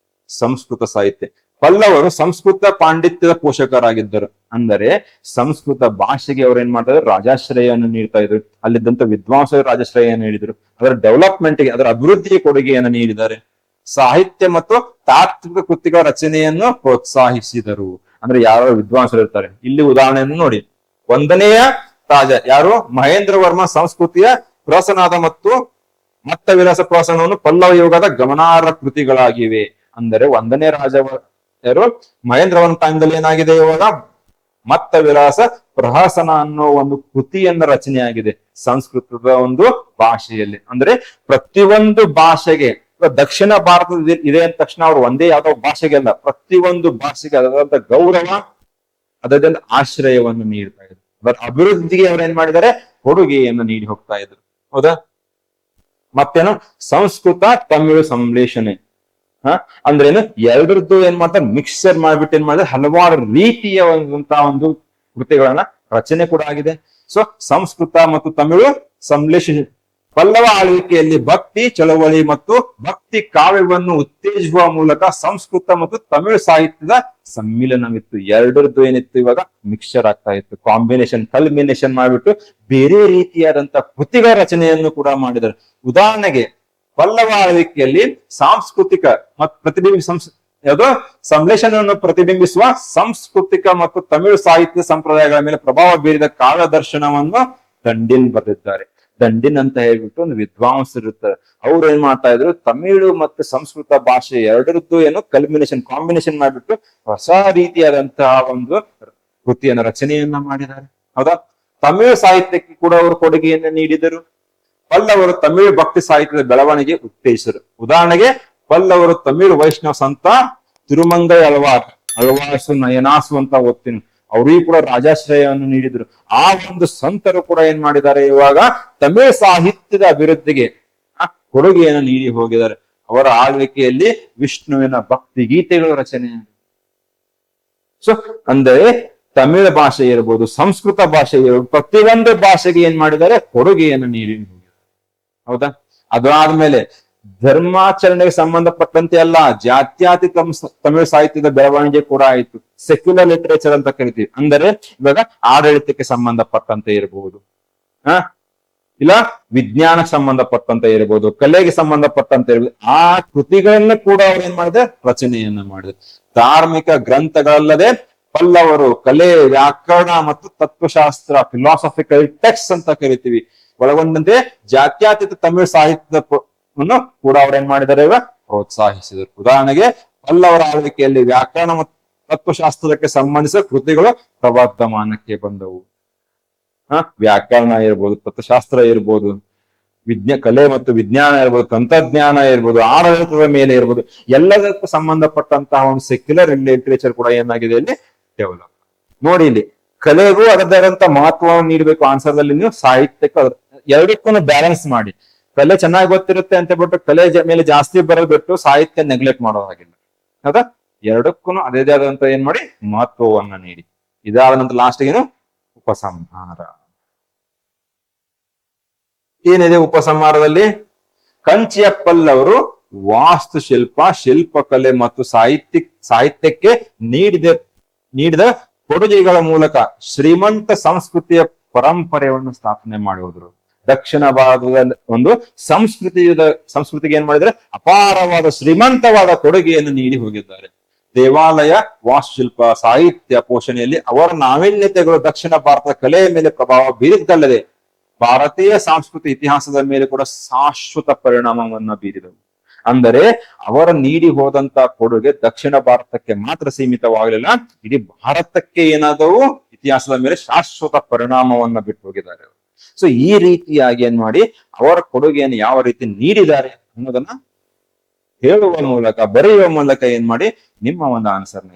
ಸಂಸ್ಕೃತ ಸಾಹಿತ್ಯ, ಪಲ್ಲವರು ಸಂಸ್ಕೃತ ಪಾಂಡಿತ್ಯದ ಪೋಷಕರಾಗಿದ್ದರು. ಅಂದರೆ ಸಂಸ್ಕೃತ ಭಾಷೆಗೆ ಅವ್ರು ಏನ್ ಮಾಡ್ತಾ ಇದ್ರು, ರಾಜಾಶ್ರಯವನ್ನು ನೀಡ್ತಾ ಇದ್ರು. ಅಲ್ಲಿದ್ದಂತ ವಿದ್ವಾಂಸರು ರಾಜಾಶ್ರಯವನ್ನು ನೀಡಿದ್ರು. ಅದರ ಡೆವಲಪ್ಮೆಂಟ್ಗೆ, ಅದರ ಅಭಿವೃದ್ಧಿಗೆ ಕೊಡುಗೆಯನ್ನು ನೀಡಿದ್ದಾರೆ. ಸಾಹಿತ್ಯ ಮತ್ತು ತಾತ್ವಿಕ ಕೃತಿಗಳ ರಚನೆಯನ್ನು ಪ್ರೋತ್ಸಾಹಿಸಿದರು. ಅಂದ್ರೆ ಯಾರು ವಿದ್ವಾಂಸರು ಇರ್ತಾರೆ, ಇಲ್ಲಿ ಉದಾಹರಣೆಯನ್ನು ನೋಡಿ. 1ನೇಯ ರಾಜ ಯಾರು, ಮಹೇಂದ್ರ ವರ್ಮ ಸಂಸ್ಕೃತಿಯ ಪ್ರಸನಾದ ಮತ್ತು ಮತ್ತ ವಿಲಾಸ ಪ್ರಸನವನ್ನು ಪಲ್ಲವ ಯುಗದ ಗಮನಾರ್ಹ ಕೃತಿಗಳಾಗಿವೆ. ಅಂದರೆ 1ನೇ ರಾಜ ಯಾರು, ಮಹೇಂದ್ರ ವರ್ಮ ಟೈಮ್ದಲ್ಲಿ ಏನಾಗಿದೆ, ಇವಾಗ ಮತ್ತ ವಿಲಾಸ ಪ್ರಹಸನ ಅನ್ನೋ ಒಂದು ಕೃತಿಯನ್ನ ರಚನೆಯಾಗಿದೆ ಸಂಸ್ಕೃತದ ಒಂದು ಭಾಷೆಯಲ್ಲಿ. ಅಂದ್ರೆ ಪ್ರತಿಯೊಂದು ಭಾಷೆಗೆ, ದಕ್ಷಿಣ ಭಾರತದ ಇದೆ ಅಂದ ತಕ್ಷಣ ಅವ್ರು ಒಂದೇ ಯಾವ್ದೋ ಭಾಷೆಗೆ ಅಲ್ಲ, ಪ್ರತಿಯೊಂದು ಭಾಷೆಗೆ ಅದರಂತ ಗೌರವ, ಅದರಿಂದ ಆಶ್ರಯವನ್ನು ನೀಡ್ತಾ ಇದ್ರು. ಅದರ ಅಭಿವೃದ್ಧಿಗೆ ಅವ್ರು ಏನ್ ಮಾಡಿದ್ದಾರೆ, ಕೊಡುಗೆಯನ್ನು ನೀಡಿ ಹೋಗ್ತಾ ಇದ್ರು. ಹೌದಾ? ಮತ್ತೇನು, ಸಂಸ್ಕೃತ ತಮಿಳು ಸಂಶ್ಲೇಷಣೆ. ಅಂದ್ರೇನು, ಎರಡರದ್ದು ಏನ್ ಮಾಡ್ತಾರೆ, ಮಿಕ್ಸರ್ ಮಾಡ್ಬಿಟ್ಟು ಏನ್ ಮಾಡಿದ್ರೆ ಹಲವಾರು ರೀತಿಯ ಒಂದು ಕೃತಿಗಳನ್ನ ರಚನೆ ಕೂಡ ಆಗಿದೆ. ಸೊ ಸಂಸ್ಕೃತ ಮತ್ತು ತಮಿಳು ಸಂಶ್ಲೇಷಣೆ. ಪಲ್ಲವ ಆಳ್ವಿಕೆಯಲ್ಲಿ ಭಕ್ತಿ ಚಳವಳಿ ಮತ್ತು ಭಕ್ತಿ ಕಾವ್ಯವನ್ನು ಉತ್ತೇಜಿಸುವ ಮೂಲಕ ಸಂಸ್ಕೃತ ಮತ್ತು ತಮಿಳು ಸಾಹಿತ್ಯದ ಸಮ್ಮಿಲನವಿತ್ತು. ಎರಡರದ್ದು ಏನಿತ್ತು, ಇವಾಗ ಮಿಕ್ಸರ್ ಆಗ್ತಾ ಇತ್ತು, ಕಾಂಬಿನೇಷನ್, ಕಲ್ಮಿನೇಷನ್ ಮಾಡ್ಬಿಟ್ಟು ಬೇರೆ ರೀತಿಯಾದಂತ ಕೃತಿಗಳ ರಚನೆಯನ್ನು ಕೂಡ ಮಾಡಿದ್ದಾರೆ. ಉದಾಹರಣೆಗೆ ಪಲ್ಲವ ಆಳ್ವಿಕೆಯಲ್ಲಿ ಸಾಂಸ್ಕೃತಿಕ ಮತ್ತು ಯಾವುದು ಸಂಶ್ಲೇಷಣೆಯನ್ನು ಪ್ರತಿಬಿಂಬಿಸುವ ಸಾಂಸ್ಕೃತಿಕ ಮತ್ತು ತಮಿಳು ಸಾಹಿತ್ಯ ಸಂಪ್ರದಾಯಗಳ ಮೇಲೆ ಪ್ರಭಾವ ಬೀರಿದ ಕಾವ್ಯ ದರ್ಶನವನ್ನು ದಂಡಿನ್ ಬರೆದಿದ್ದಾರೆ. ದಂಡಿನ್ ಅಂತ ಹೇಳ್ಬಿಟ್ಟು ಒಂದು ವಿದ್ವಾಂಸರು ಇರ್ತಾರೆ. ಅವ್ರು ಏನ್ ಮಾಡ್ತಾ ಇದ್ರು, ತಮಿಳು ಮತ್ತು ಸಂಸ್ಕೃತ ಭಾಷೆ ಎರಡರದ್ದು ಏನು ಕಾಂಬಿನೇಷನ್ ಮಾಡ್ಬಿಟ್ಟು ಹೊಸ ರೀತಿಯಾದಂತಹ ಒಂದು ಕೃತಿಯನ್ನು ರಚನೆಯನ್ನ ಮಾಡಿದ್ದಾರೆ. ಹೌದಾ? ತಮಿಳು ಸಾಹಿತ್ಯಕ್ಕೆ ಕೂಡ ಅವರು ಕೊಡುಗೆಯನ್ನು ನೀಡಿದರು. ಪಲ್ಲವರು ತಮಿಳು ಭಕ್ತಿ ಸಾಹಿತ್ಯದ ಬೆಳವಣಿಗೆ ಉತ್ತೇಜಿಸಿದರು. ಉದಾಹರಣೆಗೆ ಪಲ್ಲವರು ತಮಿಳು ವೈಷ್ಣವ ಸಂತ ತಿರುಮಂಗೈ ಅಳವಾಸು ನಯನಾಸು ಅಂತ ಓದ್ತೀನಿ, ಅವರಿಗೂ ಕೂಡ ರಾಜಾಶ್ರಯವನ್ನು ನೀಡಿದ್ರು. ಆ ಒಂದು ಸಂತರು ಕೂಡ ಏನ್ ಮಾಡಿದ್ದಾರೆ, ಇವಾಗ ತಮಿಳು ಸಾಹಿತ್ಯದ ಅಭಿವೃದ್ಧಿಗೆ ಕೊಡುಗೆಯನ್ನು ನೀಡಿ ಹೋಗಿದ್ದಾರೆ. ಅವರ ಆಳ್ವಿಕೆಯಲ್ಲಿ ವಿಷ್ಣುವಿನ ಭಕ್ತಿ ಗೀತೆಗಳು ರಚನೆ. ಸೊ ಅಂದ್ರೆ ತಮಿಳು ಭಾಷೆ ಇರ್ಬೋದು, ಸಂಸ್ಕೃತ ಭಾಷೆ ಇರ್ಬೋದು, ಪ್ರತಿಯೊಂದು ಭಾಷೆಗೆ ಏನ್ ಮಾಡಿದ್ದಾರೆ, ಕೊಡುಗೆಯನ್ನು ನೀಡಿ ಹೋಗಿದ್ದಾರೆ. ಹೌದಾ? ಅದಾದ್ಮೇಲೆ ಧರ್ಮಾಚರಣೆಗೆ ಸಂಬಂಧಪಟ್ಟಂತೆ ಅಲ್ಲ, ಜಾತ್ಯಾತಿ ತಮಿಳು ಸಾಹಿತ್ಯದ ಬೆಳವಣಿಗೆ ಕೂಡ ಆಯಿತು. ಸೆಕ್ಯುಲರ್ ಲಿಟರೇಚರ್ ಅಂತ ಕರಿತೀವಿ. ಅಂದರೆ ಇವಾಗ ಆಡಳಿತಕ್ಕೆ ಸಂಬಂಧಪಟ್ಟಂತೆ ಇರಬಹುದು, ಇಲ್ಲ ವಿಜ್ಞಾನಕ್ಕೆ ಸಂಬಂಧಪಟ್ಟಂತೆ ಇರಬಹುದು, ಕಲೆಗೆ ಸಂಬಂಧಪಟ್ಟಂತೆ ಇರಬಹುದು. ಆ ಕೃತಿಗಳನ್ನ ಕೂಡ ಅವ್ರು ಏನ್ ಮಾಡಿದೆ, ರಚನೆಯನ್ನ ಮಾಡಿದೆ. ಧಾರ್ಮಿಕ ಗ್ರಂಥಗಳಲ್ಲದೆ ಪಲ್ಲವರು ಕಲೆ, ವ್ಯಾಕರಣ ಮತ್ತು ತತ್ವಶಾಸ್ತ್ರ, ಫಿಲಾಸಫಿಕಲ್ ಟೆಕ್ಸ್ಟ್ ಅಂತ ಕರಿತೀವಿ, ಒಳಗೊಂಡಂತೆ ಜಾತ್ಯತೀತ ತಮಿಳು ಸಾಹಿತ್ಯದ ಕೂಡ ಅವ್ರು ಏನ್ ಮಾಡಿದ್ದಾರೆ, ಇವಾಗ ಪ್ರೋತ್ಸಾಹಿಸಿದರು. ಉದಾಹರಣೆಗೆ ಪಲ್ಲವರ ಆಳ್ವಿಕೆಯಲ್ಲಿ ವ್ಯಾಕರಣ ಮತ್ತು ತತ್ವಶಾಸ್ತ್ರಕ್ಕೆ ಸಂಬಂಧಿಸಿದ ಕೃತಿಗಳು ಪ್ರವರ್ಧಮಾನಕ್ಕೆ ಬಂದವು. ವ್ಯಾಕರಣ ಇರ್ಬೋದು, ತತ್ವಶಾಸ್ತ್ರ ಇರ್ಬೋದು, ಕಲೆ ಮತ್ತು ವಿಜ್ಞಾನ ಇರ್ಬೋದು, ತಂತ್ರಜ್ಞಾನ ಇರ್ಬೋದು, ಆಡಳಿತದ ಮೇಲೆ ಇರ್ಬೋದು, ಎಲ್ಲದಕ್ಕೂ ಸಂಬಂಧಪಟ್ಟಂತಹ ಒಂದು ಸೆಕ್ಯುಲರ್ ಲಿಟರೇಚರ್ ಕೂಡ ಏನಾಗಿದೆ ಇಲ್ಲಿ ಡೆವಲಪ್. ನೋಡಿ, ಇಲ್ಲಿ ಕಲೆಗೂ ಅದರದಂತ ಮಹತ್ವವನ್ನು ನೀಡಬೇಕು. ಆನ್ಸರ್ದಲ್ಲಿ ನೀವು ಸಾಹಿತ್ಯಕ್ಕೆ ಎರಡಕ್ಕೂ ಬ್ಯಾಲೆನ್ಸ್ ಮಾಡಿ. ಕಲೆ ಚೆನ್ನಾಗಿ ಗೊತ್ತಿರುತ್ತೆ ಅಂತ ಬಿಟ್ಟು ಕಲೆ ಮೇಲೆ ಜಾಸ್ತಿ ಬರೋದು ಬಿಟ್ಟು ಸಾಹಿತ್ಯ ನೆಗ್ಲೆಕ್ಟ್ ಮಾಡೋ ಹಾಗಿಲ್ಲ. ಹೌದಾ? ಎರಡಕ್ಕೂ ಅದೇ ಆದಂತ ಏನ್ ಮಾಡಿ, ಮಹತ್ವವನ್ನ ನೀಡಿ. ಇದಾದ ನಂತರ ಲಾಸ್ಟ್ ಏನು, ಉಪಸಂಹಾರ. ಏನಿದೆ ಉಪಸಂಹಾರದಲ್ಲಿ? ಕಂಚಿಯ ಪಲ್ಲವರು ವಾಸ್ತುಶಿಲ್ಪ, ಶಿಲ್ಪಕಲೆ ಮತ್ತು ಸಾಹಿತ್ಯಕ್ಕೆ ನೀಡಿದ ಕೊಡುಗೆಗಳ ಮೂಲಕ ಶ್ರೀಮಂತ ಸಂಸ್ಕೃತಿಯ ಪರಂಪರೆಯನ್ನು ಸ್ಥಾಪನೆ ಮಾಡುವುದು. ದಕ್ಷಿಣ ಭಾರತದ ಒಂದು ಸಂಸ್ಕೃತಿಗೆ ಏನ್ ಮಾಡಿದ್ರೆ ಅಪಾರವಾದ ಶ್ರೀಮಂತವಾದ ಕೊಡುಗೆಯನ್ನು ನೀಡಿ ಹೋಗಿದ್ದಾರೆ. ದೇವಾಲಯ, ವಾಸ್ತುಶಿಲ್ಪ, ಸಾಹಿತ್ಯ ಪೋಷಣೆಯಲ್ಲಿ ಅವರ ನಾವೀನ್ಯತೆಗಳು ದಕ್ಷಿಣ ಭಾರತದ ಕಲೆಯ ಮೇಲೆ ಪ್ರಭಾವ ಬೀರಿದ್ದಲ್ಲದೆ ಭಾರತೀಯ ಸಾಂಸ್ಕೃತಿಕ ಇತಿಹಾಸದ ಮೇಲೆ ಕೂಡ ಶಾಶ್ವತ ಪರಿಣಾಮವನ್ನ ಬೀರಿದವು. ಅಂದರೆ ಅವರ ನೀಡಿ ಹೋದಂತ ಕೊಡುಗೆ ದಕ್ಷಿಣ ಭಾರತಕ್ಕೆ ಮಾತ್ರ ಸೀಮಿತವಾಗಲಿಲ್ಲ, ಇಡೀ ಭಾರತಕ್ಕೆ ಏನಾದವು ಇತಿಹಾಸದ ಮೇಲೆ ಶಾಶ್ವತ ಪರಿಣಾಮವನ್ನ ಬಿಟ್ಟು ಹೋಗಿದ್ದಾರೆ. ಸೊ ಈ ರೀತಿಯಾಗಿ ಏನ್ ಮಾಡಿ ಅವರ ಕೊಡುಗೆಯನ್ನು ಯಾವ ರೀತಿ ನೀಡಿದ್ದಾರೆ ಅನ್ನೋದನ್ನ ಹೇಳುವ ಮೂಲಕ, ಬರೆಯುವ ಮೂಲಕ ಏನ್ ಮಾಡಿ ನಿಮ್ಮ ಒಂದು ಆನ್ಸರ್ನ.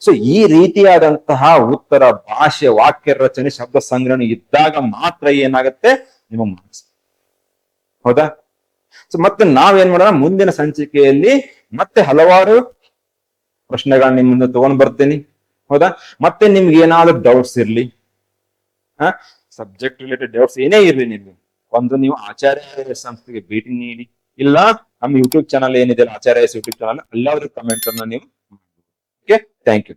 ಸೊ ಈ ರೀತಿಯಾದಂತಹ ಉತ್ತರ, ಭಾಷೆ, ವಾಕ್ಯ ರಚನೆ, ಶಬ್ದ ಸಂಗ್ರಹಣೆ ಇದ್ದಾಗ ಮಾತ್ರ ಏನಾಗುತ್ತೆ ನಿಮ್ಮ ಮಾರ್ಕ್ಸ್. ಹೌದಾ? ಸೊ ಮತ್ತೆ ನಾವೇನ್ ಮಾಡೋಣ, ಮುಂದಿನ ಸಂಚಿಕೆಯಲ್ಲಿ ಮತ್ತೆ ಹಲವಾರು ಪ್ರಶ್ನೆಗಳನ್ನ ನಿಮ್ಮ ಮುಂದೆ ತಗೊಂಡ್ ಬರ್ತೀನಿ. ಹೌದಾ? ಮತ್ತೆ ನಿಮ್ಗೆ ಏನಾದ್ರು ಡೌಟ್ಸ್ ಇರ್ಲಿ, ಸಬ್ಜೆಕ್ಟ್ ರಿಲೇಟೆಡ್ ಡೌಟ್ಸ್ ಏನೇ ಇರ್ಲಿ, ಒಂದು ನೀವು ಆಚಾರ್ಯ ಸಂಸ್ಥೆಗೆ ಭೇಟಿ ನೀಡಿ, ಇಲ್ಲ ನಮ್ಮ ಯೂಟ್ಯೂಬ್ ಚಾನಲ್ ಏನಿದೆ ಆಚಾರ್ಯ ಯೂಟ್ಯೂಬ್ ಚಾನಲ್, ಅಲ್ಲಾದ್ರೂ ಕಮೆಂಟ್ ಅನ್ನ ನೀವು. Okay, thank you.